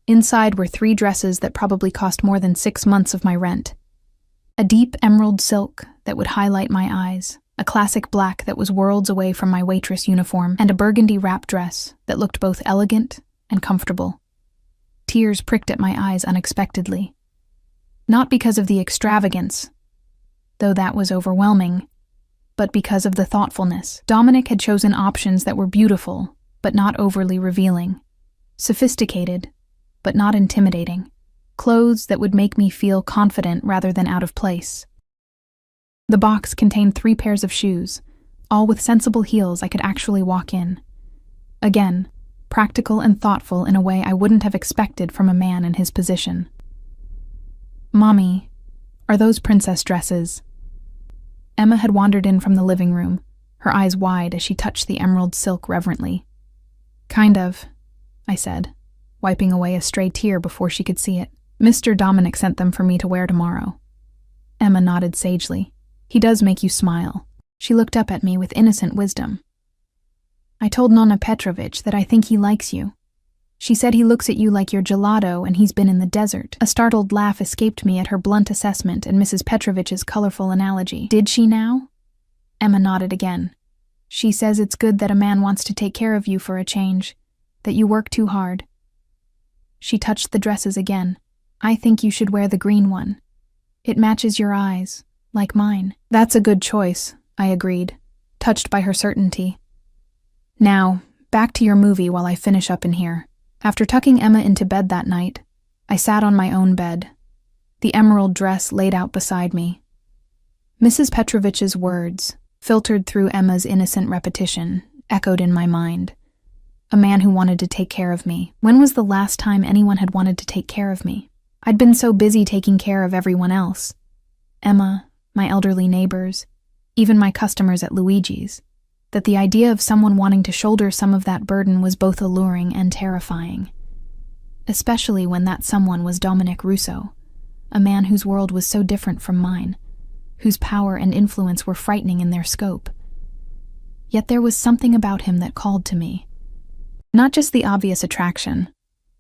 Inside were 3 dresses that probably cost more than 6 months of my rent. A deep emerald silk that would highlight my eyes, a classic black that was worlds away from my waitress uniform, and a burgundy wrap dress that looked both elegant and comfortable. Tears pricked at my eyes unexpectedly. Not because of the extravagance, though that was overwhelming, but because of the thoughtfulness. Dominic had chosen options that were beautiful, but not overly revealing. Sophisticated, but not intimidating. Clothes that would make me feel confident rather than out of place. The box contained 3 pairs of shoes, all with sensible heels I could actually walk in. Again, practical and thoughtful in a way I wouldn't have expected from a man in his position. "Mommy, are those princess dresses?" Emma had wandered in from the living room, her eyes wide as she touched the emerald silk reverently. "Kind of," I said, wiping away a stray tear before she could see it. "Mr. Dominic sent them for me to wear tomorrow." Emma nodded sagely. "He does make you smile." She looked up at me with innocent wisdom. "I told Nonna Petrovich that I think he likes you. She said he looks at you like you're gelato and he's been in the desert." A startled laugh escaped me at her blunt assessment and Mrs. Petrovich's colorful analogy. "Did she now?" Emma nodded again. "She says it's good that a man wants to take care of you for a change, that you work too hard." She touched the dresses again. "I think you should wear the green one. It matches your eyes, like mine." "That's a good choice," I agreed, touched by her certainty. "Now, back to your movie while I finish up in here." After tucking Emma into bed that night, I sat on my own bed, the emerald dress laid out beside me. Mrs. Petrovich's words, filtered through Emma's innocent repetition, echoed in my mind. A man who wanted to take care of me. When was the last time anyone had wanted to take care of me? I'd been so busy taking care of everyone else. Emma, my elderly neighbors, even my customers at Luigi's, that the idea of someone wanting to shoulder some of that burden was both alluring and terrifying. Especially when that someone was Dominic Russo, a man whose world was so different from mine, whose power and influence were frightening in their scope. Yet there was something about him that called to me. Not just the obvious attraction,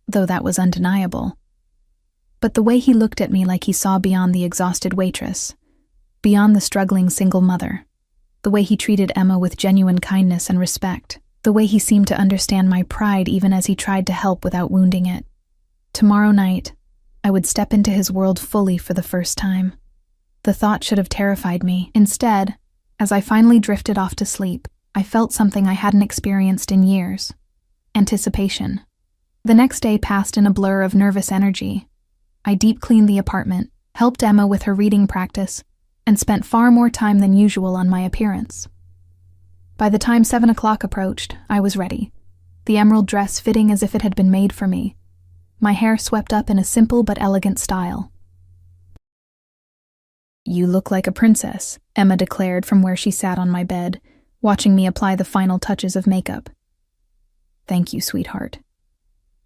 though that was undeniable, but the way he looked at me like he saw beyond the exhausted waitress, beyond the struggling single mother. The way he treated Emma with genuine kindness and respect. The way he seemed to understand my pride even as he tried to help without wounding it. Tomorrow night, I would step into his world fully for the first time. The thought should have terrified me. Instead, as I finally drifted off to sleep, I felt something I hadn't experienced in years. Anticipation. The next day passed in a blur of nervous energy. I deep-cleaned the apartment, helped Emma with her reading practice, and spent far more time than usual on my appearance. By the time 7 o'clock approached, I was ready, the emerald dress fitting as if it had been made for me, my hair swept up in a simple but elegant style. "You look like a princess," Emma declared from where she sat on my bed, watching me apply the final touches of makeup. "Thank you, sweetheart."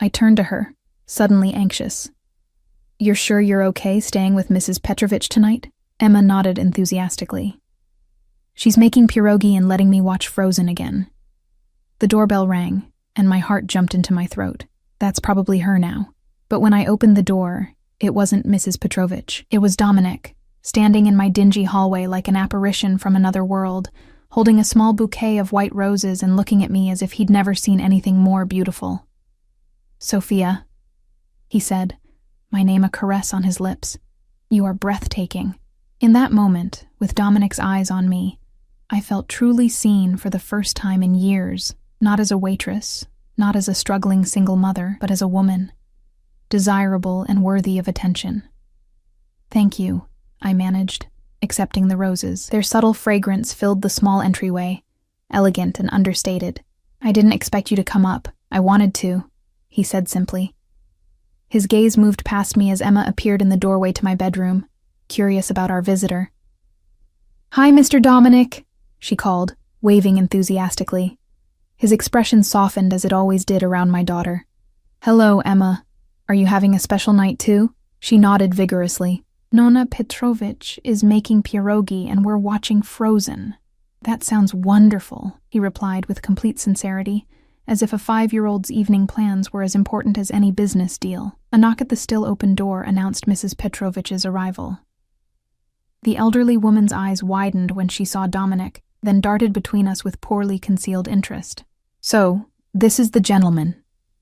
I turned to her, suddenly anxious. "You're sure you're okay staying with Mrs. Petrovich tonight?" Emma nodded enthusiastically. "She's making pierogi and letting me watch Frozen again." The doorbell rang, and my heart jumped into my throat. That's probably her now. But when I opened the door, it wasn't Mrs. Petrovich. It was Dominic, standing in my dingy hallway like an apparition from another world, holding a small bouquet of white roses and looking at me as if he'd never seen anything more beautiful. "Sophia," he said, my name a caress on his lips. "You are breathtaking." In that moment, with Dominic's eyes on me, I felt truly seen for the first time in years, not as a waitress, not as a struggling single mother, but as a woman, desirable and worthy of attention. "Thank you," I managed, accepting the roses. Their subtle fragrance filled the small entryway, elegant and understated. "I didn't expect you to come up. I wanted to," he said simply. His gaze moved past me as Emma appeared in the doorway to my bedroom, curious about our visitor. "Hi, Mr. Dominic," she called, waving enthusiastically. His expression softened as it always did around my daughter. "Hello, Emma. Are you having a special night too?" She nodded vigorously. "Nonna Petrovich is making pierogi and we're watching Frozen." "That sounds wonderful," he replied with complete sincerity, as if a 5-year-old's evening plans were as important as any business deal. A knock at the still-open door announced Mrs. Petrovich's arrival. The elderly woman's eyes widened when she saw Dominic, then darted between us with poorly concealed interest. "So, this is the gentleman,"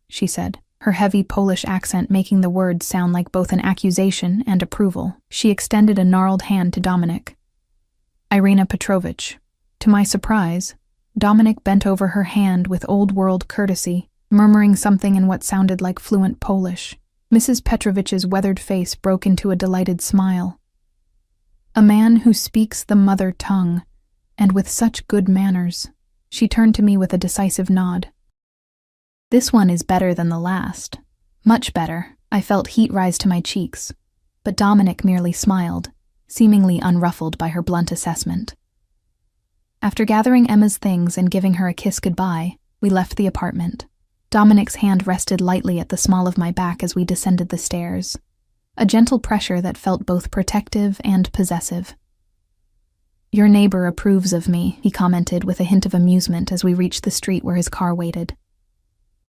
she said, her heavy Polish accent making the words sound like both an accusation and approval. She extended a gnarled hand to Dominic. "Irina Petrovich, To my surprise, Dominic bent over her hand with old-world courtesy, murmuring something in what sounded like fluent Polish. Mrs. Petrovich's weathered face broke into a delighted smile. A man who speaks the mother tongue, and with such good manners. She turned to me with a decisive nod. This one is better than the last. Much better. I felt heat rise to my cheeks, but Dominic merely smiled, seemingly unruffled by her blunt assessment. After gathering Emma's things and giving her a kiss goodbye, we left the apartment. Dominic's hand rested lightly at the small of my back as we descended the stairs, a gentle pressure that felt both protective and possessive. "Your neighbor approves of me," he commented with a hint of amusement as we reached the street where his car waited.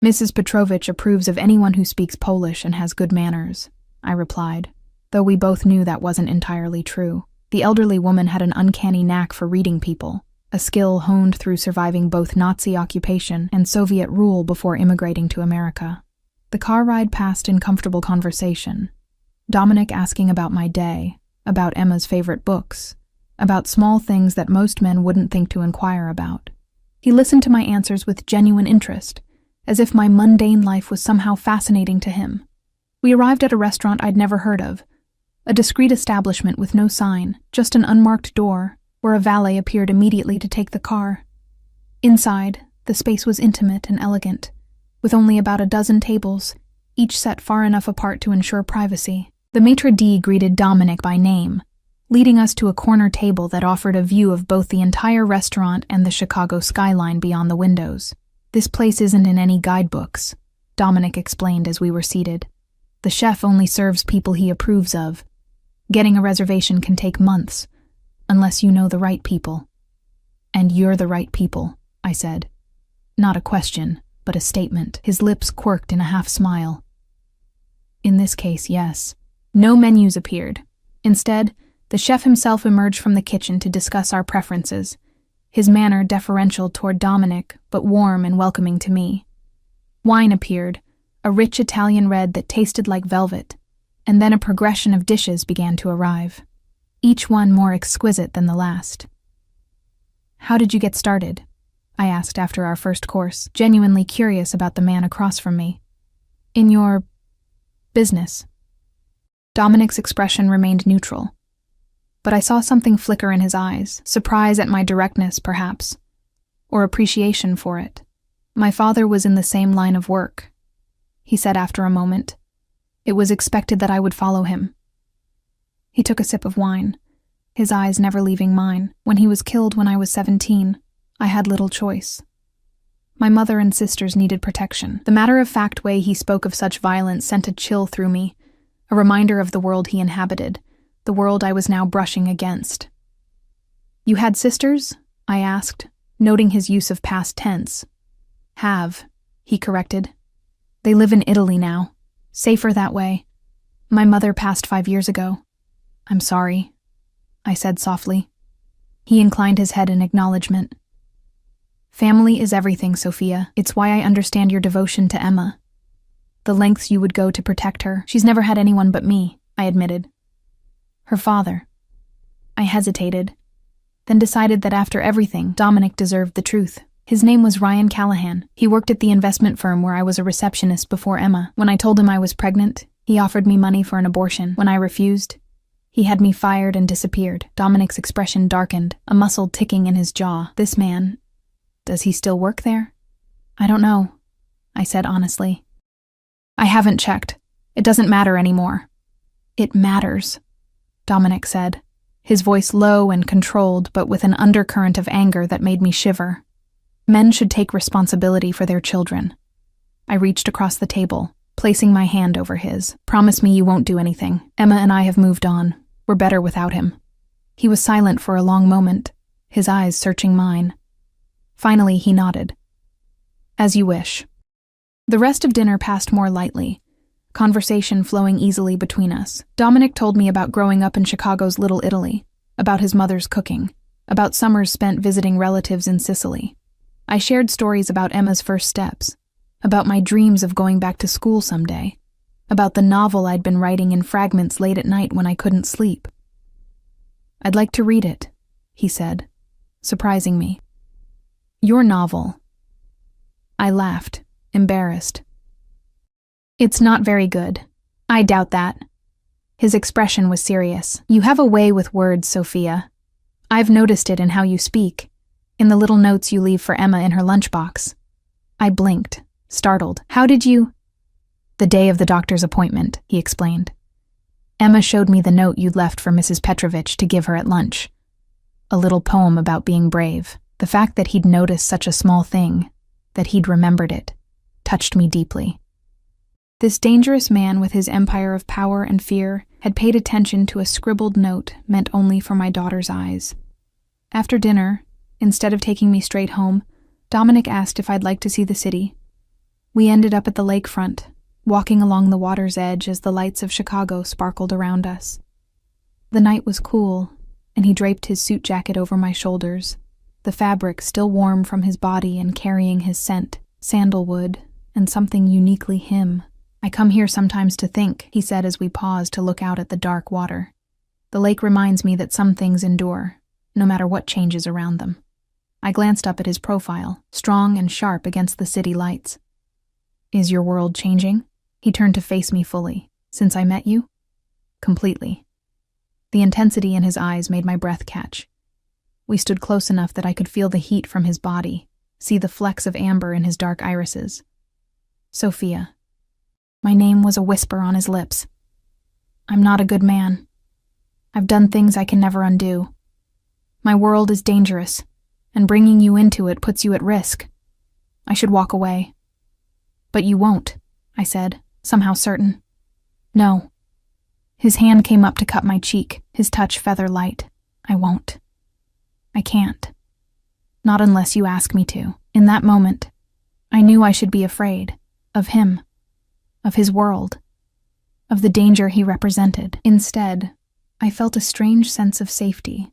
"Mrs. Petrovich approves of anyone who speaks Polish and has good manners," I replied, though we both knew that wasn't entirely true. The elderly woman had an uncanny knack for reading people, a skill honed through surviving both Nazi occupation and Soviet rule before immigrating to America. The car ride passed in comfortable conversation, Dominic asking about my day, about Emma's favorite books, about small things that most men wouldn't think to inquire about. He listened to my answers with genuine interest, as if my mundane life was somehow fascinating to him. We arrived at a restaurant I'd never heard of, a discreet establishment with no sign, just an unmarked door, where a valet appeared immediately to take the car. Inside, the space was intimate and elegant, with only about a dozen tables, each set far enough apart to ensure privacy. The maitre d' greeted Dominic by name, leading us to a corner table that offered a view of both the entire restaurant and the Chicago skyline beyond the windows. "This place isn't in any guidebooks," Dominic explained as we were seated. "The chef only serves people he approves of. Getting a reservation can take months, unless you know the right people." "And you're the right people," I said. Not a question, but a statement. His lips quirked in a half-smile. "In this case, yes." No menus appeared. Instead, the chef himself emerged from the kitchen to discuss our preferences, his manner deferential toward Dominic, but warm and welcoming to me. Wine appeared, a rich Italian red that tasted like velvet, and then a progression of dishes began to arrive, each one more exquisite than the last. "How did you get started?" I asked after our first course, genuinely curious about the man across from me. "In your business." Dominic's expression remained neutral, but I saw something flicker in his eyes, surprise at my directness, perhaps, or appreciation for it. "My father was in the same line of work," he said after a moment. "It was expected that I would follow him." He took a sip of wine, his eyes never leaving mine. "When he was killed when I was 17, I had little choice. My mother and sisters needed protection." The matter-of-fact way he spoke of such violence sent a chill through me, a reminder of the world he inhabited, the world I was now brushing against. "You had sisters?" I asked, noting his use of past tense. "Have," he corrected. "They live in Italy now. Safer that way. My mother passed 5 years ago." "I'm sorry," I said softly. He inclined his head in acknowledgement. "Family is everything, Sophia. It's why I understand your devotion to Emma. The lengths you would go to protect her. She's never had anyone but me," I admitted. "Her father." I hesitated, then decided that after everything, Dominic deserved the truth. His name was Ryan Callahan. He worked at the investment firm where I was a receptionist before Emma. When I told him I was pregnant, he offered me money for an abortion. When I refused, he had me fired and disappeared. Dominic's expression darkened, a muscle ticking in his jaw. "This man, does he still work there?" "I don't know," I said honestly. "I haven't checked. It doesn't matter anymore." "It matters," Dominic said, his voice low and controlled, but with an undercurrent of anger that made me shiver. "Men should take responsibility for their children." I reached across the table, placing my hand over his. "Promise me you won't do anything. Emma and I have moved on. We're better without him." He was silent for a long moment, his eyes searching mine. Finally, he nodded. "As you wish." The rest of dinner passed more lightly, conversation flowing easily between us. Dominic told me about growing up in Chicago's Little Italy, about his mother's cooking, about summers spent visiting relatives in Sicily. I shared stories about Emma's first steps, about my dreams of going back to school someday, about the novel I'd been writing in fragments late at night when I couldn't sleep. "I'd like to read it," he said, surprising me. Your novel. I laughed, embarrassed. It's not very good. I doubt that. His expression was serious. You have a way with words, Sophia. I've noticed it in how you speak, in the little notes you leave for Emma in her lunchbox. I blinked, startled. How did you? The day of the doctor's appointment, he explained. Emma showed me the note you'd left for Mrs. Petrovich to give her at lunch. A little poem about being brave. The fact that he'd noticed such a small thing, that he'd remembered it, touched me deeply. This dangerous man with his empire of power and fear had paid attention to a scribbled note meant only for my daughter's eyes. After dinner, instead of taking me straight home, Dominic asked if I'd like to see the city. We ended up at the lakefront, walking along the water's edge as the lights of Chicago sparkled around us. The night was cool, and he draped his suit jacket over my shoulders, the fabric still warm from his body and carrying his scent, sandalwood, and something uniquely him. I come here sometimes to think, he said as we paused to look out at the dark water. The lake reminds me that some things endure, no matter what changes around them. I glanced up at his profile, strong and sharp against the city lights. Is your world changing? He turned to face me fully. Since I met you? Completely. The intensity in his eyes made my breath catch. We stood close enough that I could feel the heat from his body, see the flecks of amber in his dark irises. Sophia. My name was a whisper on his lips. I'm not a good man. I've done things I can never undo. My world is dangerous, and bringing you into it puts you at risk. I should walk away. But you won't, I said, somehow certain. No. His hand came up to cut my cheek, his touch feather light. I won't. I can't. Not unless you ask me to. In that moment, I knew I should be afraid. Of him. Of his world. Of the danger he represented. Instead, I felt a strange sense of safety.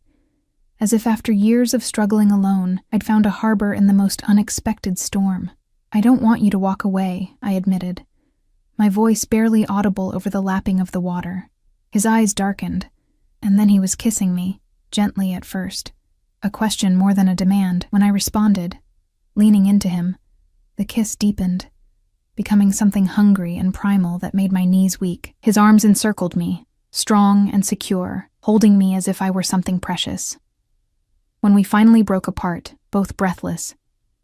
As if after years of struggling alone, I'd found a harbor in the most unexpected storm. I don't want you to walk away, I admitted, my voice barely audible over the lapping of the water. His eyes darkened, and then he was kissing me, gently at first. A question more than a demand. When I responded, leaning into him, the kiss deepened, becoming something hungry and primal that made my knees weak. His arms encircled me, strong and secure, holding me as if I were something precious. When we finally broke apart, both breathless,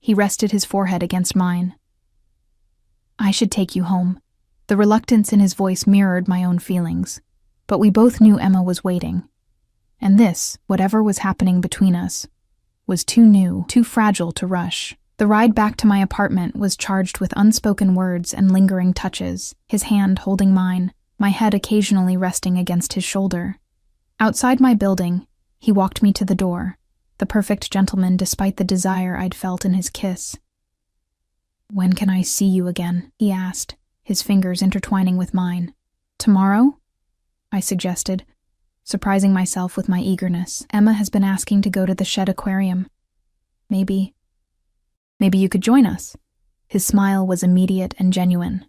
he rested his forehead against mine. I should take you home. The reluctance in his voice mirrored my own feelings, but we both knew Emma was waiting. And this, whatever was happening between us, was too new, too fragile to rush. The ride back to my apartment was charged with unspoken words and lingering touches, his hand holding mine, my head occasionally resting against his shoulder. Outside my building, he walked me to the door, the perfect gentleman despite the desire I'd felt in his kiss. When can I see you again? He asked, his fingers intertwining with mine. Tomorrow? I suggested, surprising myself with my eagerness. Emma has been asking to go to the Shed Aquarium. Maybe you could join us. His smile was immediate and genuine.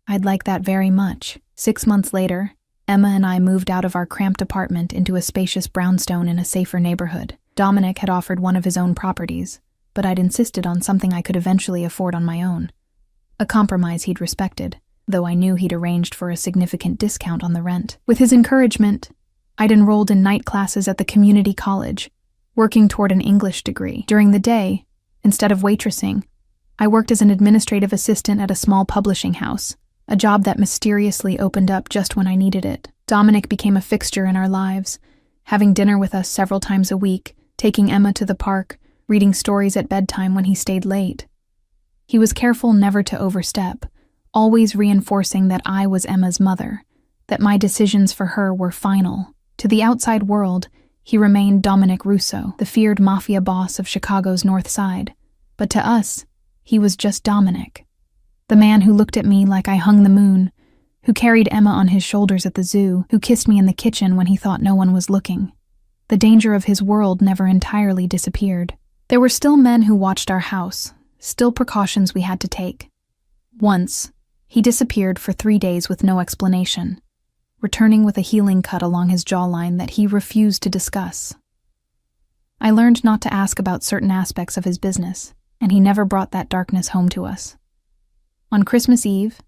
I'd like that very much. 6 months later, Emma and I moved out of our cramped apartment into a spacious brownstone in a safer neighborhood. Dominic had offered one of his own properties, but I'd insisted on something I could eventually afford on my own. A compromise he'd respected, though I knew he'd arranged for a significant discount on the rent. With his encouragement, I'd enrolled in night classes at the community college, working toward an English degree. During the day, instead of waitressing, I worked as an administrative assistant at a small publishing house, a job that mysteriously opened up just when I needed it. Dominic became a fixture in our lives, having dinner with us several times a week, taking Emma to the park, reading stories at bedtime when he stayed late. He was careful never to overstep, always reinforcing that I was Emma's mother, that my decisions for her were final. To the outside world, he remained Dominic Russo, the feared Mafia boss of Chicago's North Side. But to us, he was just Dominic, the man who looked at me like I hung the moon, who carried Emma on his shoulders at the zoo, who kissed me in the kitchen when he thought no one was looking. The danger of his world never entirely disappeared. There were still men who watched our house, still precautions we had to take. Once, he disappeared for 3 days with no explanation, returning with a healing cut along his jawline that he refused to discuss. I learned not to ask about certain aspects of his business, and he never brought that darkness home to us. On Christmas Eve,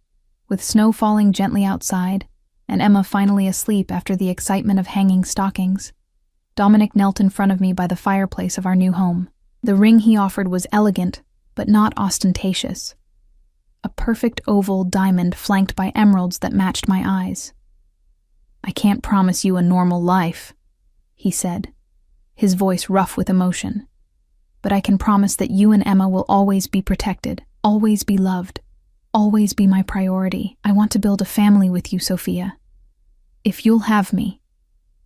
with snow falling gently outside, and Emma finally asleep after the excitement of hanging stockings, Dominic knelt in front of me by the fireplace of our new home. The ring he offered was elegant, but not ostentatious. A perfect oval diamond flanked by emeralds that matched my eyes. "I can't promise you a normal life," he said, his voice rough with emotion. "But I can promise that you and Emma will always be protected, always be loved, always be my priority. I want to build a family with you, Sophia. If you'll have me."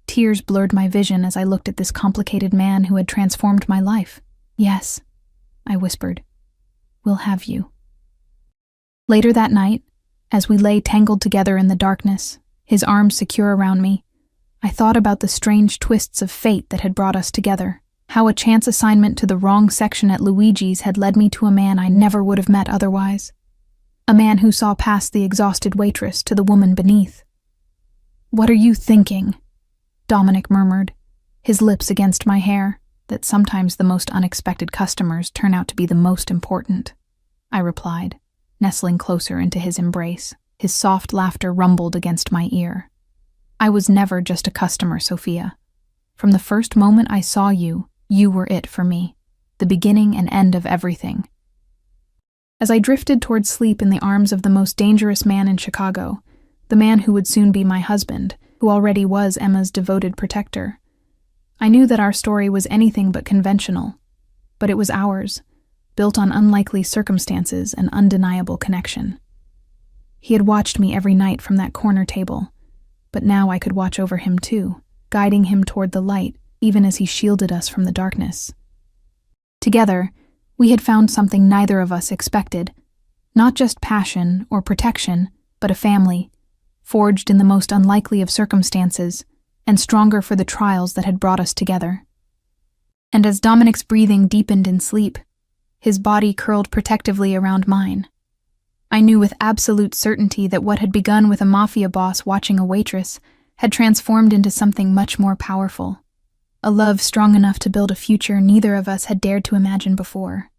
Tears blurred my vision as I looked at this complicated man who had transformed my life. "Yes," I whispered, "we'll have you." Later that night, as we lay tangled together in the darkness, his arms secure around me, I thought about the strange twists of fate that had brought us together, how a chance assignment to the wrong section at Luigi's had led me to a man I never would have met otherwise. A man who saw past the exhausted waitress to the woman beneath. "What are you thinking?" Dominic murmured, his lips against my hair, that sometimes the most unexpected customers turn out to be the most important. I replied, nestling closer into his embrace. His soft laughter rumbled against my ear. "I was never just a customer, Sophia. From the first moment I saw you, you were it for me, the beginning and end of everything." As I drifted toward sleep in the arms of the most dangerous man in Chicago, the man who would soon be my husband, who already was Emma's devoted protector, I knew that our story was anything but conventional, but it was ours, built on unlikely circumstances and undeniable connection. He had watched me every night from that corner table, but now I could watch over him too, guiding him toward the light, even as he shielded us from the darkness. Together, we had found something neither of us expected, not just passion or protection, but a family, forged in the most unlikely of circumstances, and stronger for the trials that had brought us together. And as Dominic's breathing deepened in sleep, his body curled protectively around mine, I knew with absolute certainty that what had begun with a mafia boss watching a waitress had transformed into something much more powerful, a love strong enough to build a future neither of us had dared to imagine before.